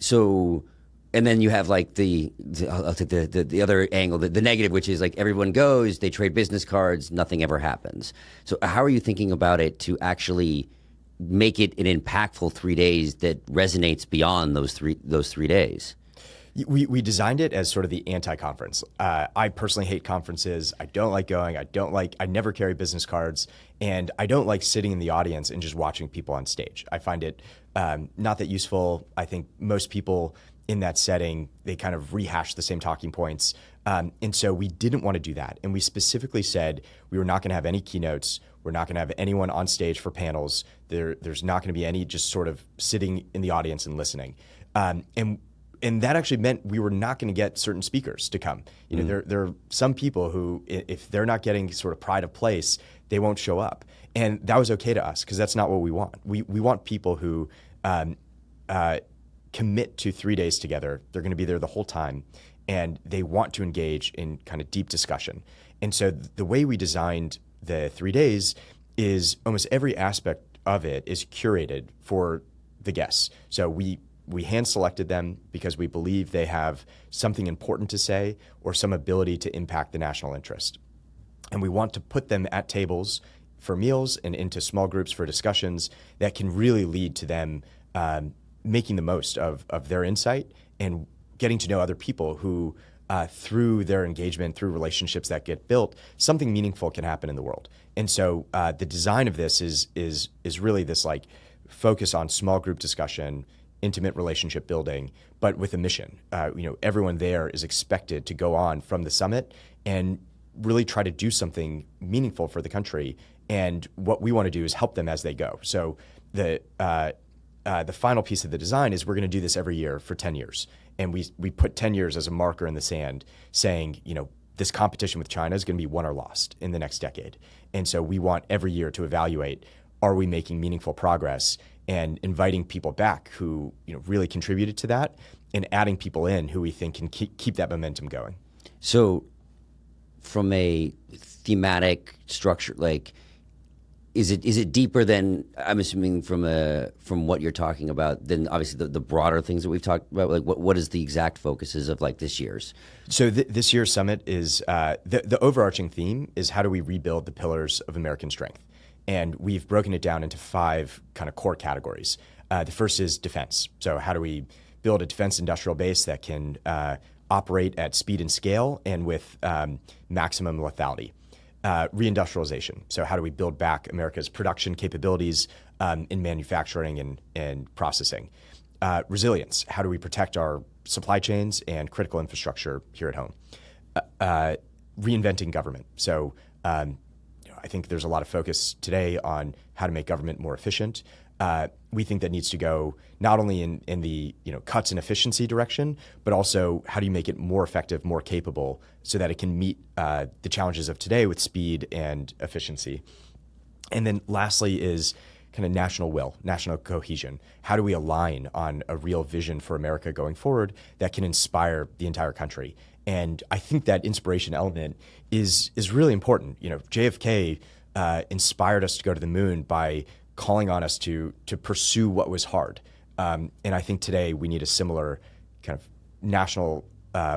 So, and then you have like I'll take the other angle, the negative, which is like everyone goes, they trade business cards, nothing ever happens. So how are you thinking about it to actually make it an impactful 3 days that resonates beyond those three days? We designed it as sort of the anti-conference. I personally hate conferences. I don't like going. I never carry business cards, and I don't like sitting in the audience and just watching people on stage. I find it not that useful. I think most people in that setting, they kind of rehash the same talking points. And so we didn't want to do that. And we specifically said we were not going to have any keynotes. We're not going to have anyone on stage for panels. There's not going to be any just sort of sitting in the audience and listening. And that actually meant we were not going to get certain speakers to come. There are some people who, if they're not getting sort of pride of place, they won't show up. And that was okay to us, because that's not what we want. We want people who commit to 3 days together. They're going to be there the whole time, and they want to engage in kind of deep discussion. And so the way we designed the 3 days is almost every aspect of it is curated for the guests. So we hand-selected them because we believe they have something important to say or some ability to impact the national interest. And we want to put them at tables for meals and into small groups for discussions that can really lead to them making the most of their insight and getting to know other people who, through their engagement, through relationships that get built, something meaningful can happen in the world. And so the design of this is really this like focus on small group discussion, intimate relationship building, but with a mission. Everyone there is expected to go on from the summit and really try to do something meaningful for the country. And what we want to do is help them as they go. So the final piece of the design is we're going to do this every year for 10 years. And we put 10 years as a marker in the sand saying, this competition with China is going to be won or lost in the next decade. And so we want every year to evaluate, are we making meaningful progress, and inviting people back who really contributed to that, and adding people in who we think can keep that momentum going. So from a thematic structure, like, is it deeper than, I'm assuming from what you're talking about, than obviously the broader things that we've talked about? Like what is the exact focuses of like this year's? So this year's summit is the overarching theme is how do we rebuild the pillars of American strength, and we've broken it down into 5 kind of core categories. The first is defense. So how do we build a defense industrial base that can operate at speed and scale and with maximum lethality? Reindustrialization. So how do we build back America's production capabilities in manufacturing and processing? Resilience. How do we protect our supply chains and critical infrastructure here at home? Reinventing government. So I think there's a lot of focus today on how to make government more efficient. We think that needs to go not only in the cuts and efficiency direction, but also how do you make it more effective, more capable, so that it can meet the challenges of today with speed and efficiency. And then lastly is kind of national will, national cohesion. How do we align on a real vision for America going forward that can inspire the entire country? And I think that inspiration element is really important. JFK inspired us to go to the moon by calling on us to pursue what was hard. And I think today we need a similar kind of national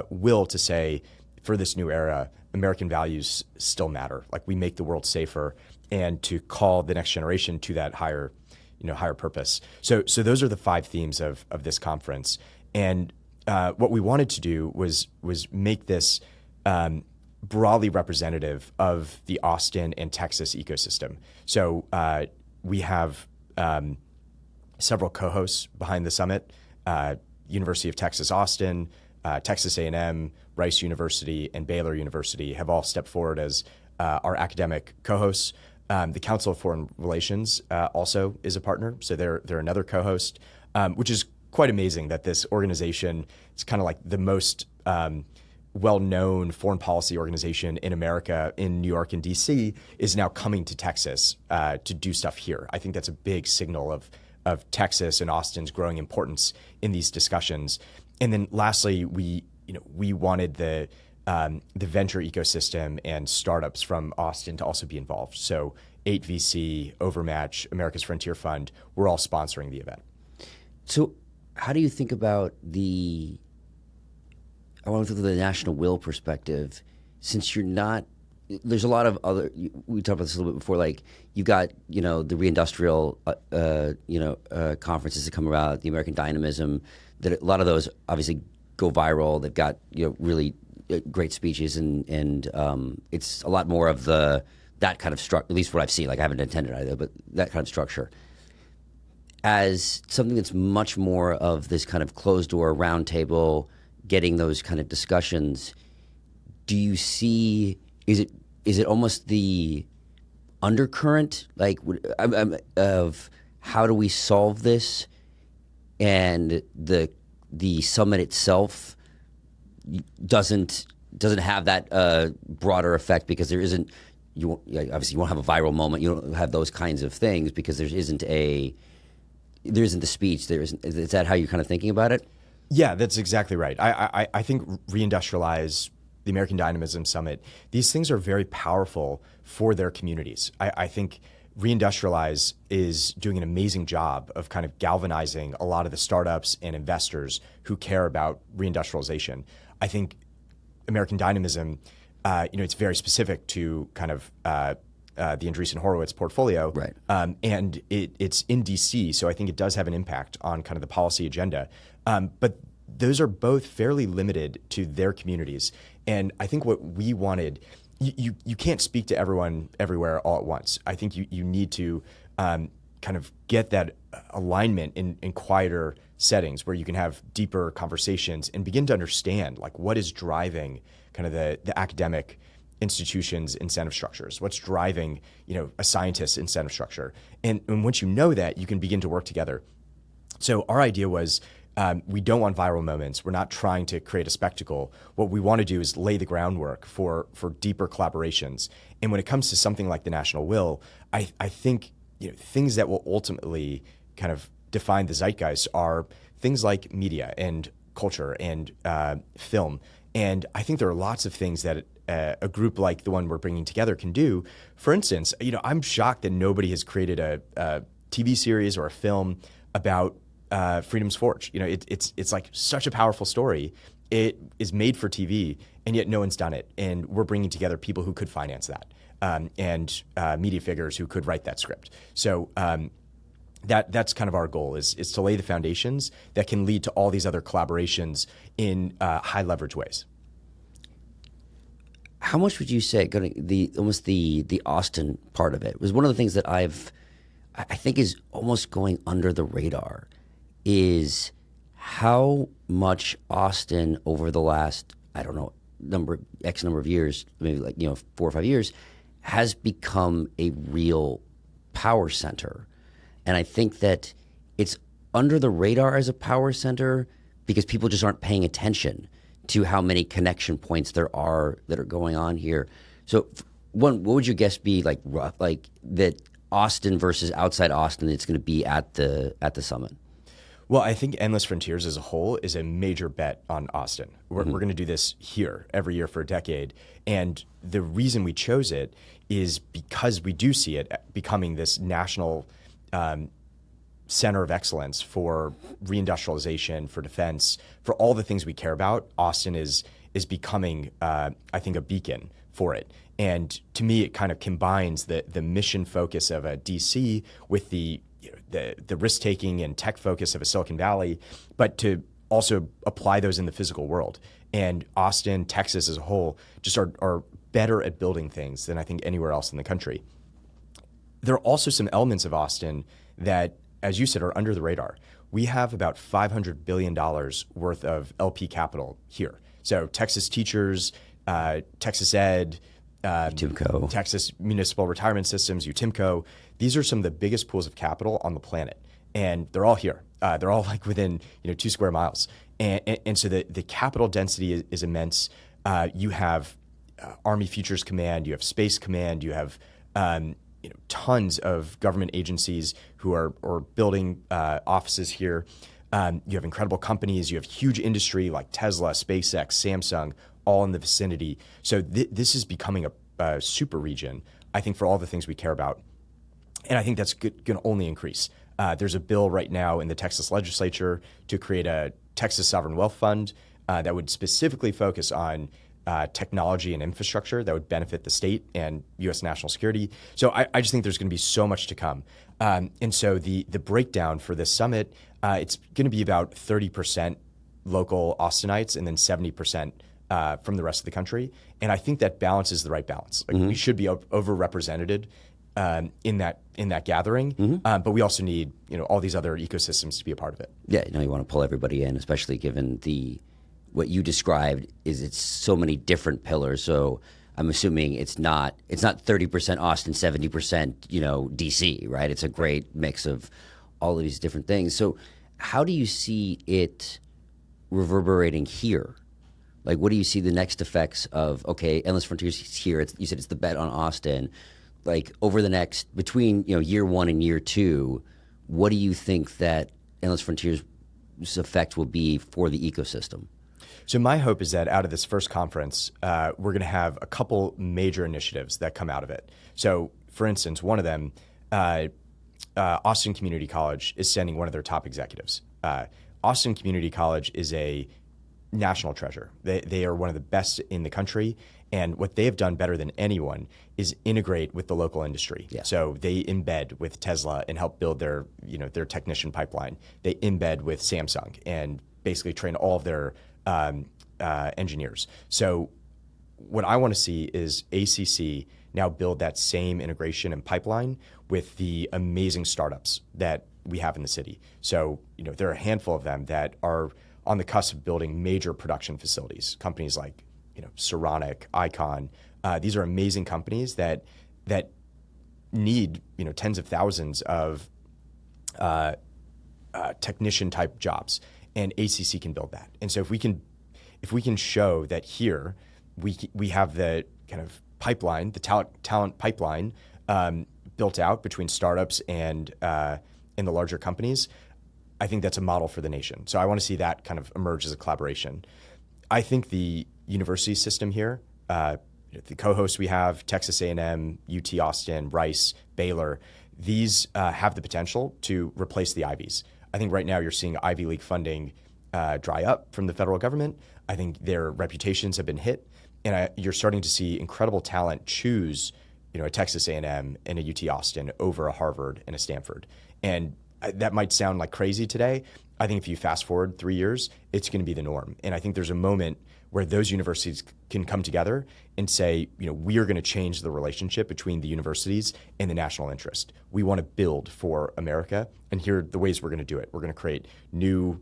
will to say, for this new era, American values still matter. Like, we make the world safer, and to call the next generation to that higher purpose. So those are the 5 themes of this conference. And what we wanted to do was make this broadly representative of the Austin and Texas ecosystem. So we have several co-hosts behind the summit: University of Texas Austin, Texas A&M, Rice University, and Baylor University have all stepped forward as our academic co-hosts. The Council of Foreign Relations also is a partner, so they're another co-host, which is quite amazing that this organization, it's kind of like the most well-known foreign policy organization in America, in New York and DC, is now coming to Texas to do stuff here. I think that's a big signal of Texas and Austin's growing importance in these discussions. And then lastly, we wanted the venture ecosystem and startups from Austin to also be involved. So 8VC, Overmatch, America's Frontier Fund, we're all sponsoring the event. So how do you think about I want to think of the national will perspective, since you're not, there's a lot of other, we talked about this a little bit before, like you got, the reindustrial, conferences that come about, the American Dynamism, that a lot of those obviously go viral. They've got, really great speeches, and it's a lot more of that kind of structure, at least what I've seen. Like, I haven't attended either, but that kind of structure. As something that's much more of this kind of closed door round table, getting those kind of discussions, do you see, is it almost the undercurrent, like, of how do we solve this, and the summit itself doesn't have that broader effect, because there isn't, obviously you won't have a viral moment, you don't have those kinds of things, because there isn't the speech, is that how you're kind of thinking about it? Yeah, that's exactly right. I think Reindustrialize, the American Dynamism Summit, these things are very powerful for their communities. I think Reindustrialize is doing an amazing job of kind of galvanizing a lot of the startups and investors who care about reindustrialization. I think American Dynamism, it's very specific to kind of the Andreessen Horowitz portfolio. Right. And it's in DC, so I think it does have an impact on kind of the policy agenda. But those are both fairly limited to their communities. And I think what we wanted, you can't speak to everyone everywhere all at once. I think you need to kind of get that alignment in quieter settings where you can have deeper conversations and begin to understand, like, what is driving kind of the academic institutions' incentive structures, what's driving a scientist's incentive structure. And once you know that, you can begin to work together. So our idea was, we don't want viral moments. We're not trying to create a spectacle. What we want to do is lay the groundwork for deeper collaborations. And when it comes to something like the national will, I think things that will ultimately kind of define the zeitgeist are things like media and culture and film And I think there are lots of things that a group like the one we're bringing together can do. For instance, I'm shocked that nobody has created a TV series or a film about Freedom's Forge. It's like such a powerful story. It is made for TV, and yet no one's done it. And we're bringing together people who could finance that, and media figures who could write that script. So that's kind of our goal is to lay the foundations that can lead to all these other collaborations in high leverage ways. How much would you say almost the Austin part of it was one of the things that I think is almost going under the radar is how much Austin over the last, I don't know, X number of years, maybe 4 or 5 years, has become a real power center. And I think that it's under the radar as a power center because people just aren't paying attention to how many connection points there are that are going on here. So what would your guess be rough, that Austin versus outside Austin it's going to be at the summit? Well, I think Endless Frontiers as a whole is a major bet on Austin. We're going to do this here every year for a decade. And the reason we chose it is because we do see it becoming this national center of excellence for reindustrialization, for defense, for all the things we care about. Austin is becoming, I think, a beacon for it. And to me, it kind of combines the mission focus of a DC with the risk-taking and tech focus of a Silicon Valley, but to also apply those in the physical world. And Austin, Texas as a whole, just are better at building things than I think anywhere else in the country. There are also some elements of Austin that, as you said, are under the radar. We have about $500 billion worth of LP capital here. So Texas teachers, Texas Ed, UTIMCO. Texas Municipal Retirement Systems, UTIMCO. These are some of the biggest pools of capital on the planet. And they're all here. They're all within 2 square miles. And so the capital density is immense. You have Army Futures Command, you have Space Command, you have tons of government agencies who are building offices here. You have incredible companies. You have huge industry like Tesla, SpaceX, Samsung, all in the vicinity. So this is becoming a super region, I think, for all the things we care about. And I think that's going to only increase. There's a bill right now in the Texas legislature to create a Texas Sovereign Wealth Fund that would specifically focus on technology and infrastructure that would benefit the state and U.S. national security. So I just think there's going to be so much to come. And so the breakdown for this summit, it's going to be about 30% local Austinites and then 70% from the rest of the country. And I think that balance is the right balance. We should be overrepresented in that gathering, but we also need all these other ecosystems to be a part of it. Yeah, you want to pull everybody in, especially given what you described it's so many different pillars. So I'm assuming it's not 30% Austin, 70% DC, right? It's a great mix of all of these different things. So how do you see it reverberating here? What do you see the next effects of Endless Frontiers here? You said it's the bet on Austin. Over the next between year 1 and year 2, what do you think that Endless Frontiers' effect will be for the ecosystem? So my hope is that out of this first conference, we're going to have a couple major initiatives that come out of it. So, for instance, one of them, Austin Community College is sending one of their top executives. Austin Community College is a national treasure. They are one of the best in the country, and what they have done better than anyone is integrate with the local industry. Yeah. So they embed with Tesla and help build their technician pipeline. They embed with Samsung and basically train all of their engineers. So what I want to see is ACC now build that same integration and pipeline with the amazing startups that we have in the city. So there are a handful of them that are on the cusp of building major production facilities. Companies like Saronic, Icon. These are amazing companies that need tens of thousands of technician type jobs, and ACC can build that. And so if we can show that here we have the kind of pipeline, the talent pipeline built out between startups and the larger companies, I think that's a model for the nation. So I want to see that kind of emerge as a collaboration. I think the university system here, the co-hosts we have, Texas A&M, UT Austin, Rice, Baylor, these have the potential to replace the Ivies. I think right now you're seeing Ivy League funding dry up from the federal government. I think their reputations have been hit, and you're starting to see incredible talent choose, a Texas A&M and a UT Austin over a Harvard and a Stanford. And that might sound like crazy today. I think if you fast forward 3 years, it's going to be the norm. And I think there's a moment where those universities can come together and say, we are going to change the relationship between the universities and the national interest. We want to build for America, and here are the ways we're going to do it. We're going to create new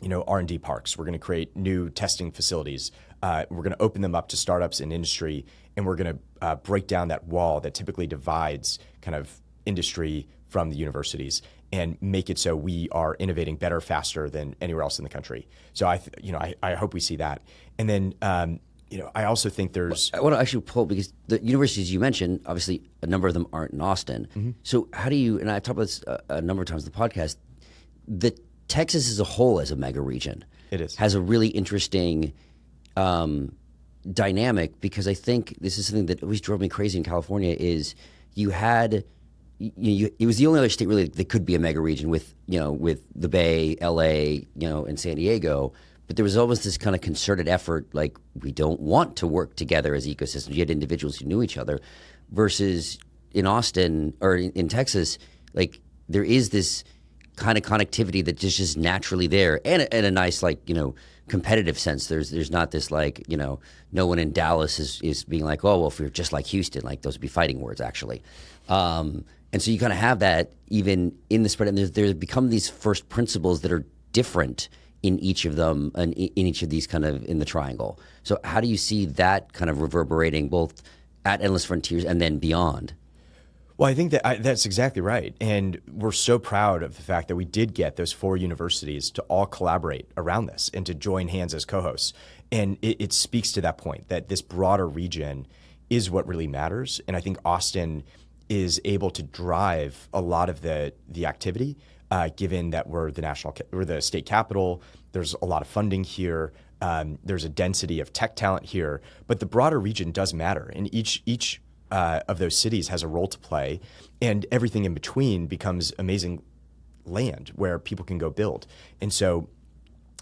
R&D parks. We're going to create new testing facilities. We're going to open them up to startups and industry, and we're going to break down that wall that typically divides kind of industry from the universities and make it so we are innovating better, faster than anywhere else in the country. So I hope we see that. And then I also think there's. I want to actually pull, because the universities you mentioned, obviously a number of them aren't in Austin. Mm-hmm. So how do you? And I've talked about this a number of times in the podcast. The Texas as a whole, as a mega region, has a really interesting dynamic, because I think this is something that always drove me crazy in California. Is you had. It was the only other state really that could be a mega region with the Bay, LA, and San Diego. But there was almost this kind of concerted effort, like, we don't want to work together as ecosystems. You had individuals who knew each other, versus in Austin or in Texas, like, there is this kind of connectivity that just naturally there, and a nice, like, competitive sense. There's not this, like, no one in Dallas is being like, oh, well, if we're just like Houston, like, those would be fighting words actually. And so you kind of have that even in the spread, and there's become these first principles that are different in each of them, and in each of these kind of in the triangle. So how do you see that kind of reverberating both at Endless Frontiers and then beyond? Well, I think that's exactly right. And we're so proud of the fact that we did get those 4 universities to all collaborate around this and to join hands as co-hosts. And it speaks to that point, that this broader region is what really matters. And I think Austin is able to drive a lot of the activity, given that we're the state capital. There's a lot of funding here. There's a density of tech talent here. But the broader region does matter, and each of those cities has a role to play, and everything in between becomes amazing land where people can go build. And so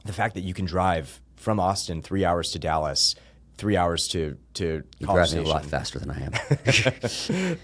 the fact that you can drive from Austin 3 hours to Dallas, 3 hours to College Station. You're driving a lot faster than I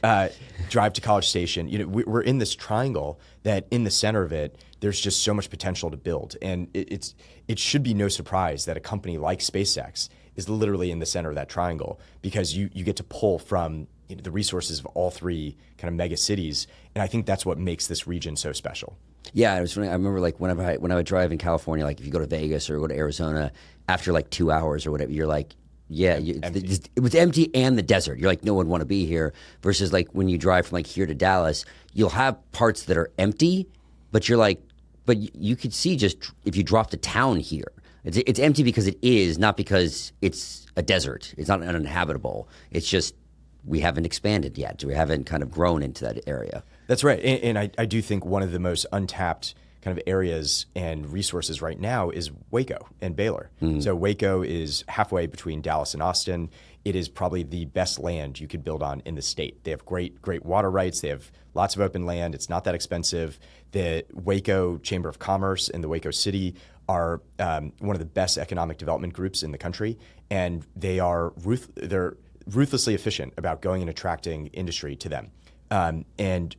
am. Drive to College Station. We're in this triangle that in the center of it, there's just so much potential to build. And it should be no surprise that a company like SpaceX is literally in the center of that triangle, because you get to pull from the resources of all 3 kind of mega cities. And I think that's what makes this region so special. Yeah, it was funny. I remember, like, when I would drive in California, like if you go to Vegas or go to Arizona, after like 2 hours or whatever, you're like, yeah, it was empty and the desert. You're like, no one want to be here. Versus like when you drive from like here to Dallas, you'll have parts that are empty, but you're like, but you could see just if you dropped a town here, it's empty because it is, not because it's a desert. It's not uninhabitable. It's just we haven't expanded yet. We haven't kind of grown into that area. That's right. And I do think one of the most untapped kind of areas and resources right now is Waco and Baylor. Mm-hmm. So Waco is halfway between Dallas and Austin. It is probably the best land you could build on in the state. They have great water rights. They have lots of open land. It's not that expensive. The Waco Chamber of Commerce and the Waco City are one of the best economic development groups in the country, and they're ruthlessly efficient about going and attracting industry to them. And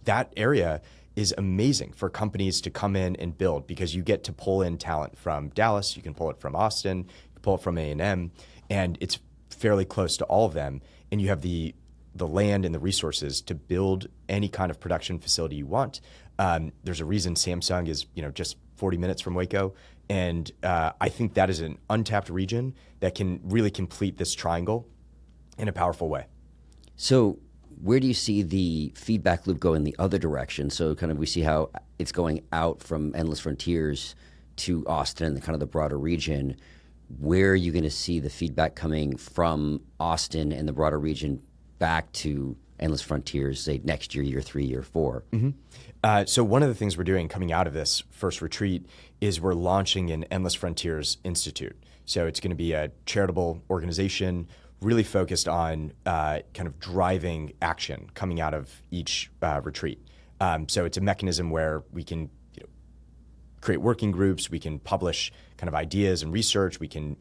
that area is amazing for companies to come in and build, because you get to pull in talent from Dallas, you can pull it from Austin, you can pull it from A&M, and it's fairly close to all of them. And you have the land and the resources to build any kind of production facility you want. There's a reason Samsung is just 40 minutes from Waco. And I think that is an untapped region that can really complete this triangle in a powerful way. So where do you see the feedback loop go in the other direction? So kind of we see how it's going out from Endless Frontiers to Austin and kind of the broader region. Where are you going to see the feedback coming from Austin and the broader region back to Endless Frontiers, say next year, year 3, year 4? Mm-hmm. So one of the things we're doing coming out of this first retreat is we're launching an Endless Frontiers Institute. So it's going to be a charitable organization really focused on kind of driving action coming out of each retreat. So it's a mechanism where we can create working groups, we can publish kind of ideas and research, we can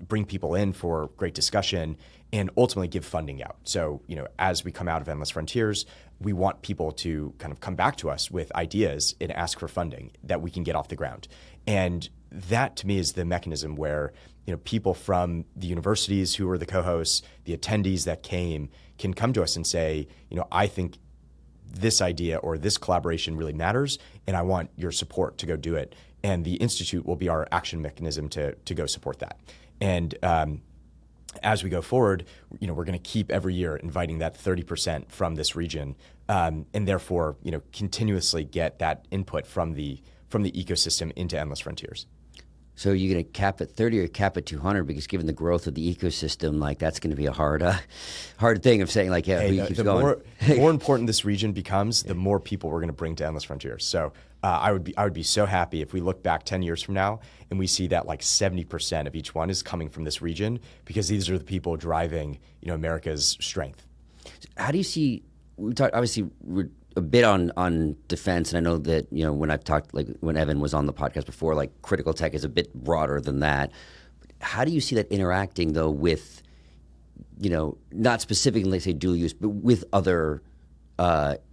bring people in for great discussion, and ultimately give funding out. So, as we come out of Endless Frontiers, we want people to kind of come back to us with ideas and ask for funding that we can get off the ground. And that, to me, is the mechanism where people from the universities who were the co-hosts, the attendees that came, can come to us and say, I think this idea or this collaboration really matters, and I want your support to go do it. And the Institute will be our action mechanism to go support that. And as we go forward, we're going to keep every year inviting that 30% from this region, and therefore, continuously get that input from the ecosystem into Endless Frontiers. So are you going to cap at 30 or cap at 200? Because given the growth of the ecosystem, that's going to be a hard thing of saying the more important this region becomes, the more people we're going to bring to Endless Frontiers. So I would be so happy if we look back 10 years from now and we see that 70% of each one is coming from this region, because these are the people driving America's strength. How do you see? We talked obviously we're a bit on defense, and I know that when I've talked, when Evan was on the podcast before, critical tech is a bit broader than that. How do you see that interacting though with, not specifically, let's say, dual use, but with other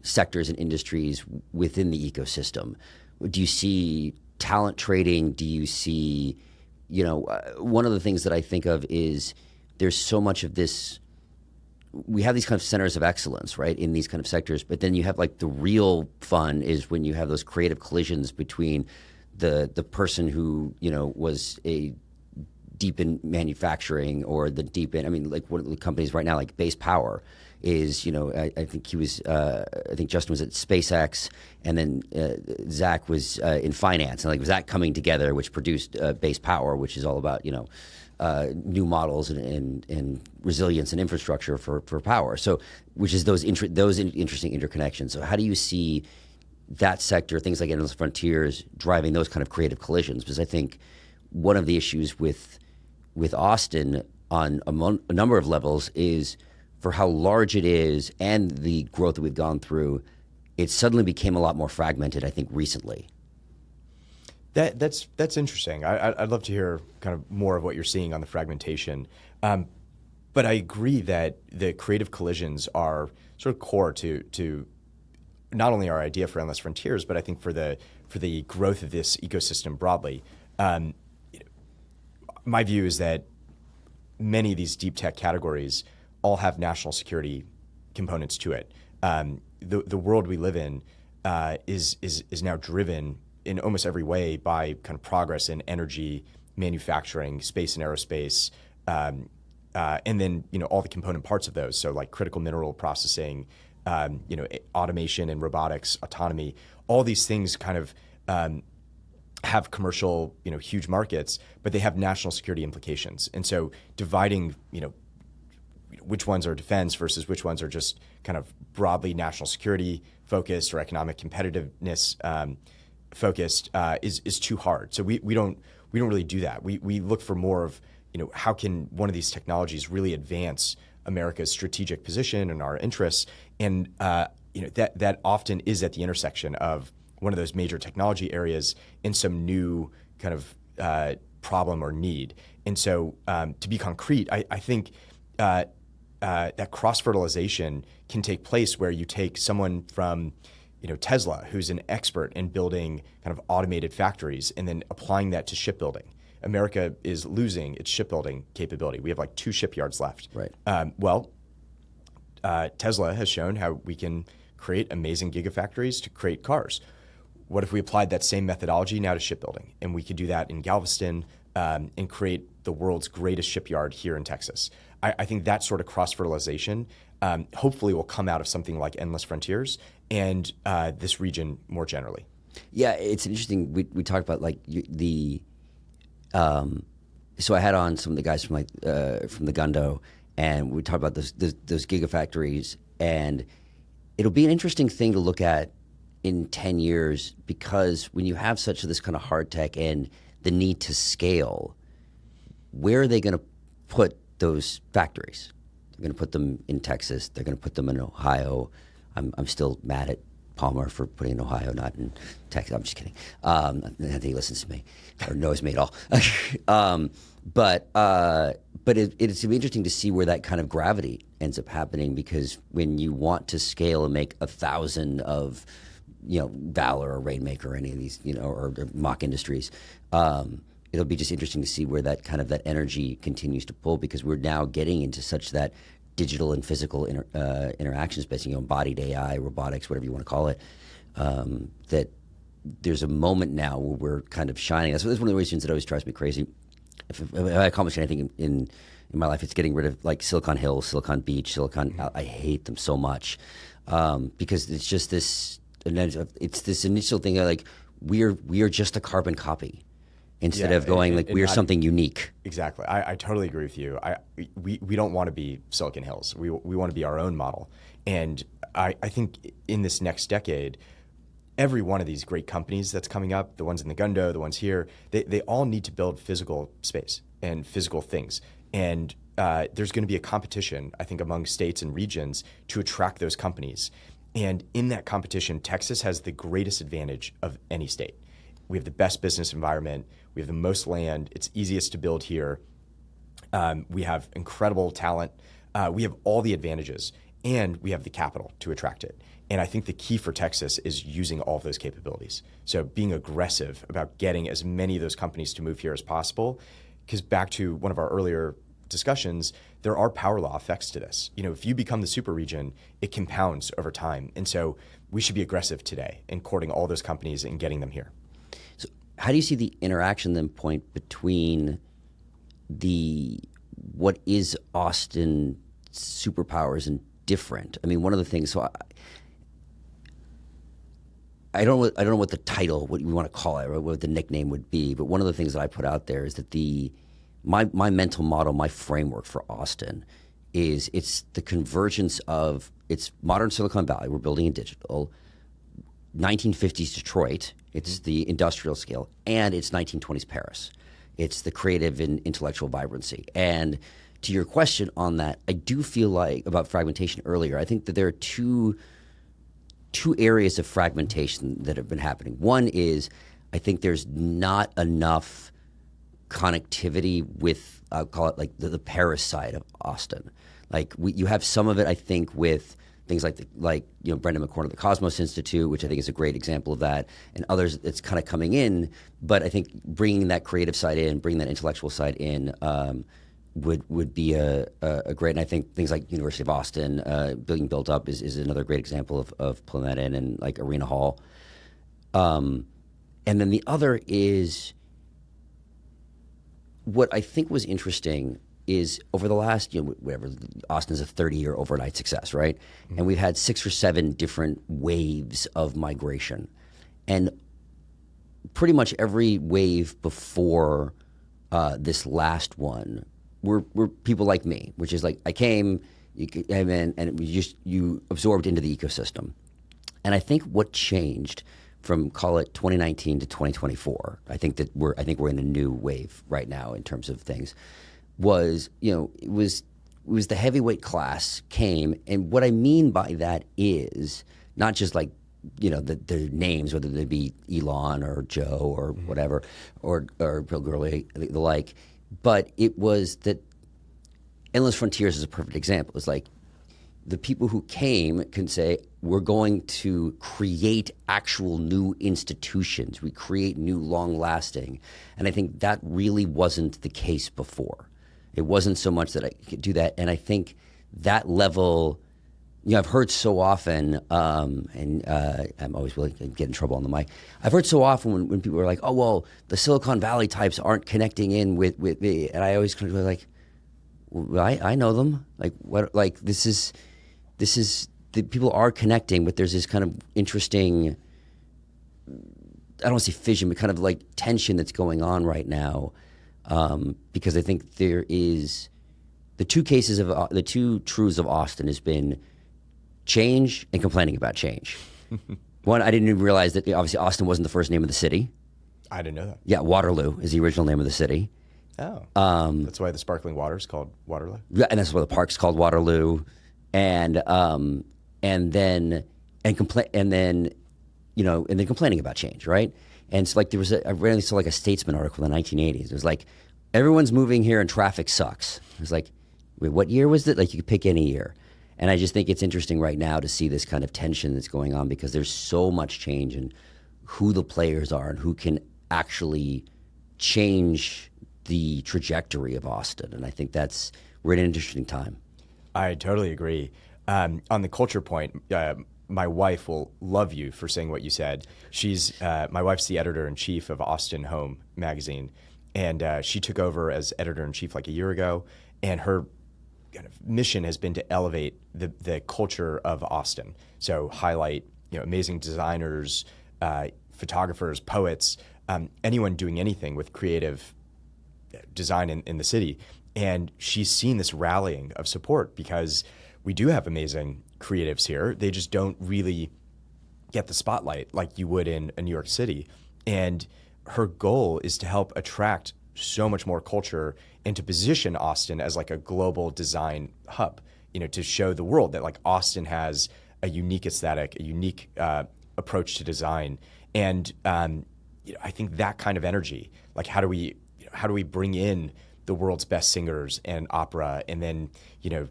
sectors and industries within the ecosystem? Do you see talent trading? Do you see, one of the things that I think of is there's so much of this. We have these kind of centers of excellence, right, in these kind of sectors, but then you have the real fun is when you have those creative collisions between the person who was a deep in manufacturing or the deep in, one of the companies right now like Base Power is I think he was I think Justin was at SpaceX, and then Zach was in finance, and was that coming together, which produced Base Power, which is all about new models and resilience and infrastructure for power. So, which is those interesting interconnections. So, how do you see that sector, things like Endless Frontiers, driving those kind of creative collisions? Because I think one of the issues with Austin on a number of levels is for how large it is and the growth that we've gone through, it suddenly became a lot more fragmented, I think, recently. That's interesting. I'd love to hear kind of more of what you're seeing on the fragmentation. But I agree that the creative collisions are sort of core to not only our idea for Endless Frontiers, but I think for the growth of this ecosystem broadly. My view is that many of these deep tech categories all have national security components to it. The world we live in is now driven in almost every way by kind of progress in energy, manufacturing, space and aerospace, and then all the component parts of those. So critical mineral processing, automation and robotics, autonomy. All these things kind of have commercial, huge markets, but they have national security implications. And so dividing, which ones are defense versus which ones are just kind of broadly national security focused or economic competitiveness focused is too hard. So we don't really do that. We look for more of how can one of these technologies really advance America's strategic position and our interests, and that often is at the intersection of one of those major technology areas in some new kind of problem or need. And so to be concrete, I think that cross-fertilization can take place where you take someone from Tesla, who's an expert in building kind of automated factories, and then applying that to shipbuilding. America is losing its shipbuilding capability. We have 2 shipyards left. Right. Tesla has shown how we can create amazing gigafactories to create cars. What if we applied that same methodology now to shipbuilding? And we could do that in Galveston and create the world's greatest shipyard here in Texas. I think that sort of cross-fertilization hopefully will come out of something like Endless Frontiers and this region more generally. Yeah, it's interesting. We talked about so I had on some of the guys from the Gundo, and we talked about those gigafactories, and it'll be an interesting thing to look at in 10 years, because when you have such this kind of hard tech and the need to scale, where are they going to put those factories? They're going to put them in Texas. They're going to put them in Ohio. I'm still mad at Palmer for putting in Ohio, not in Texas. I'm just kidding. I don't think he listens to me or knows me at all. But it's interesting to see where that kind of gravity ends up happening, because when you want to scale and make 1,000 of, Valor or Rainmaker or any of these, or Mock Industries, it'll be just interesting to see where that kind of that energy continues to pull, because we're now getting into such that digital and physical interaction space, embodied AI, robotics, whatever you want to call it, that there's a moment now where we're kind of shining. That's one of the reasons that always drives me crazy. If I accomplish anything in my life, it's getting rid of like Silicon Hill, Silicon Beach, I hate them so much, because it's just this. It's this initial thing of like we are just a carbon copy, instead of going like we're something unique. Exactly, I totally agree with you. We don't want to be Silicon Hills. We want to be our own model, and I think in this next decade, every one of these great companies that's coming up, the ones in the Gundo, the ones here, they all need to build physical space and physical things. And there's going to be a competition, I think, among states and regions to attract those companies. And in that competition, Texas has the greatest advantage of any state. We have the best business environment. We have the most land. It's easiest to build here. We have incredible talent. We have all the advantages, and we have the capital to attract it. And I think the key for Texas is using all of those capabilities. So being aggressive about getting as many of those companies to move here as possible, because back to one of our earlier discussions, there are power law effects to this. If you become the super region, it compounds over time. And so we should be aggressive today in courting all those companies and getting them here. So how do you see the interaction then point between what is Austin superpowers and different? I mean, one of the things, so I don't know what the title, what we want to call it, or what the nickname would be, but one of the things that I put out there is that my mental model, my framework for Austin is it's the convergence of it's modern Silicon Valley, we're building in digital, 1950s Detroit, it's the industrial scale, and it's 1920s Paris. It's the creative and intellectual vibrancy. And to your question on that, I do feel like about fragmentation earlier, I think that there are two areas of fragmentation that have been happening. One is I think there's not enough connectivity with, I'll call it like the Paris side of Austin. Like you have some of it, I think, with things like Brendan McCorn of the Cosmos Institute, which I think is a great example of that, and others. It's kind of coming in, but I think bringing that creative side in, bringing that intellectual side in, would be a great. And I think things like University of Austin being built up is another great example of pulling that in, and like Arena Hall. And then the other is, what I think was interesting is over the last, Austin is a 30-year overnight success, right? Mm-hmm. And we've had 6 or 7 different waves of migration. And pretty much every wave before this last one were people like me, which is like I came in, and you absorbed into the ecosystem. And I think what changed from, call it 2019 to 2024, I think we're in a new wave right now in terms of things, was it was the heavyweight class came. And what I mean by that is not just like the names, whether they be Elon or Joe or whatever, or Bill Gurley, the like, but it was that Endless Frontiers is a perfect example. It's like the people who came can say, we're going to create actual new institutions. We create new long-lasting. And I think that really wasn't the case before. It wasn't so much that I could do that. And I think that level, I've heard so often, and I'm always willing to get in trouble on the mic. I've heard so often when people are like, oh, well, the Silicon Valley types aren't connecting in with me. And I always kind of go like, well, I know them. Like, what? Like, this is the people are connecting, but there's this kind of interesting, I don't want to say fission, but kind of like tension that's going on right now, because I think there is the two truths of Austin has been change and complaining about change. One, I didn't even realize that obviously Austin wasn't the first name of the city. I didn't know that. Yeah, Waterloo is the original name of the city. Oh, that's why the sparkling water is called Waterloo. Yeah, and that's why the park's called Waterloo, and then complaining about change, right? And so like I randomly saw like a Statesman article in the 1980s. It was like, everyone's moving here and traffic sucks. It was like, wait, what year was it? Like you could pick any year. And I just think it's interesting right now to see this kind of tension that's going on because there's so much change in who the players are and who can actually change the trajectory of Austin. And I think we're in an interesting time. I totally agree. On the culture point, my wife will love you for saying what you said. My wife's the editor-in-chief of Austin Home magazine, and she took over as editor-in-chief like a year ago, and her kind of mission has been to elevate the culture of Austin. So highlight amazing designers, photographers, poets, anyone doing anything with creative design in the city. And she's seen this rallying of support because we do have amazing creatives here. They just don't really get the spotlight like you would in a New York City. And her goal is to help attract so much more culture and to position Austin as like a global design hub, to show the world that like Austin has a unique aesthetic, a unique approach to design. And I think that kind of energy, like how do we bring in the world's best singers and opera and then,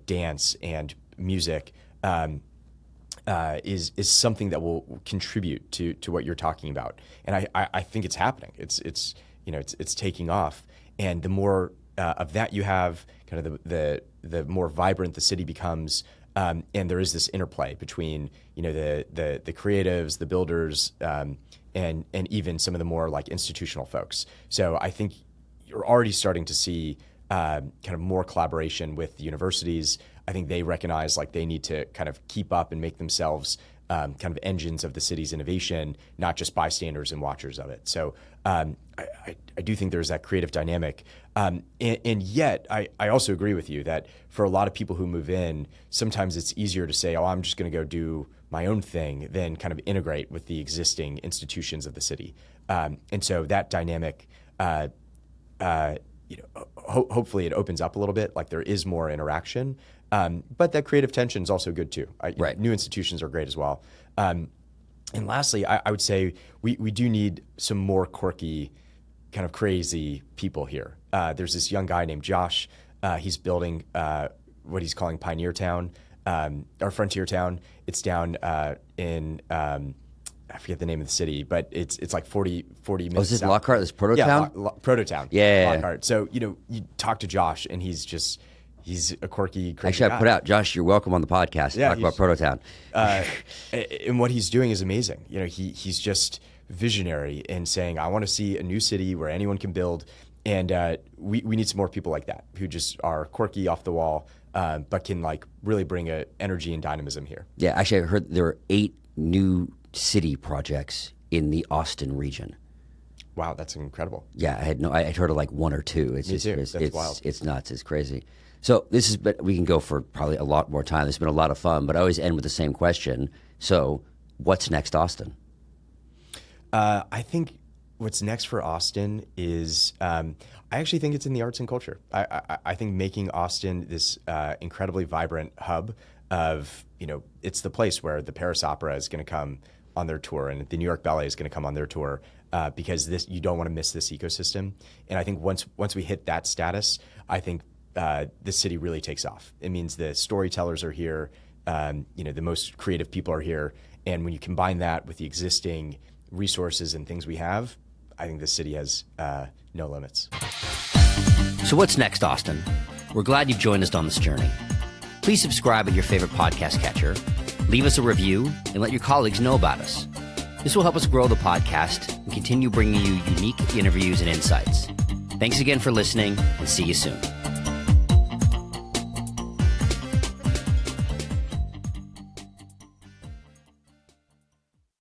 dance and music is something that will contribute to what you're talking about. And I think it's happening. It's taking off. And the more of that you have, kind of the more vibrant the city becomes. And there is this interplay between, the creatives, the builders, and even some of the more like institutional folks. So I think you're already starting to see kind of more collaboration with the universities. I think they recognize like they need to kind of keep up and make themselves kind of engines of the city's innovation, not just bystanders and watchers of it. So I do think there's that creative dynamic. And yet, I also agree with you that for a lot of people who move in, sometimes it's easier to say, oh, I'm just going to go do my own thing than kind of integrate with the existing institutions of the city. And so that dynamic, hopefully it opens up a little bit, like there is more interaction. But that creative tension is also good too. Right. New institutions are great as well. And lastly, I would say we do need some more quirky, kind of crazy people here. There's this young guy named Josh. He's building what he's calling Pioneer Town, or Frontier Town. It's down in, I forget the name of the city, but it's like 40 minutes. Oh, is this south. Lockhart? This Prototown? Yeah, Prototown. Yeah. Lockhart. So, you talk to Josh and he's a quirky, crazy Actually, guy. I put out, Josh, you're welcome on the podcast. Yeah, Talk about Prototown. And what he's doing is amazing. he's just visionary and saying, I want to see a new city where anyone can build. And we need some more people like that who just are quirky, off the wall, but can like really bring a energy and dynamism here. Yeah, actually, I heard there are 8 new city projects in the Austin region. Wow, that's incredible. Yeah, I'd heard of like 1 or 2. It's Me just, too. It's, That's wild. It's nuts. It's crazy. So but we can go for probably a lot more time. This has been a lot of fun, but I always end with the same question. So what's next, Austin? I think what's next for Austin is, I actually think it's in the arts and culture. I think making Austin this incredibly vibrant hub of, it's the place where the Paris Opera is going to come on their tour and the New York Ballet is going to come on their tour because you don't want to miss this ecosystem. And I think once we hit that status, I think the city really takes off. It means the storytellers are here, the most creative people are here. And when you combine that with the existing resources and things we have, I think the city has no limits. So what's next, Austin? We're glad you've joined us on this journey. Please subscribe at your favorite podcast catcher, leave us a review, and let your colleagues know about us. This will help us grow the podcast and continue bringing you unique interviews and insights. Thanks again for listening, and see you soon.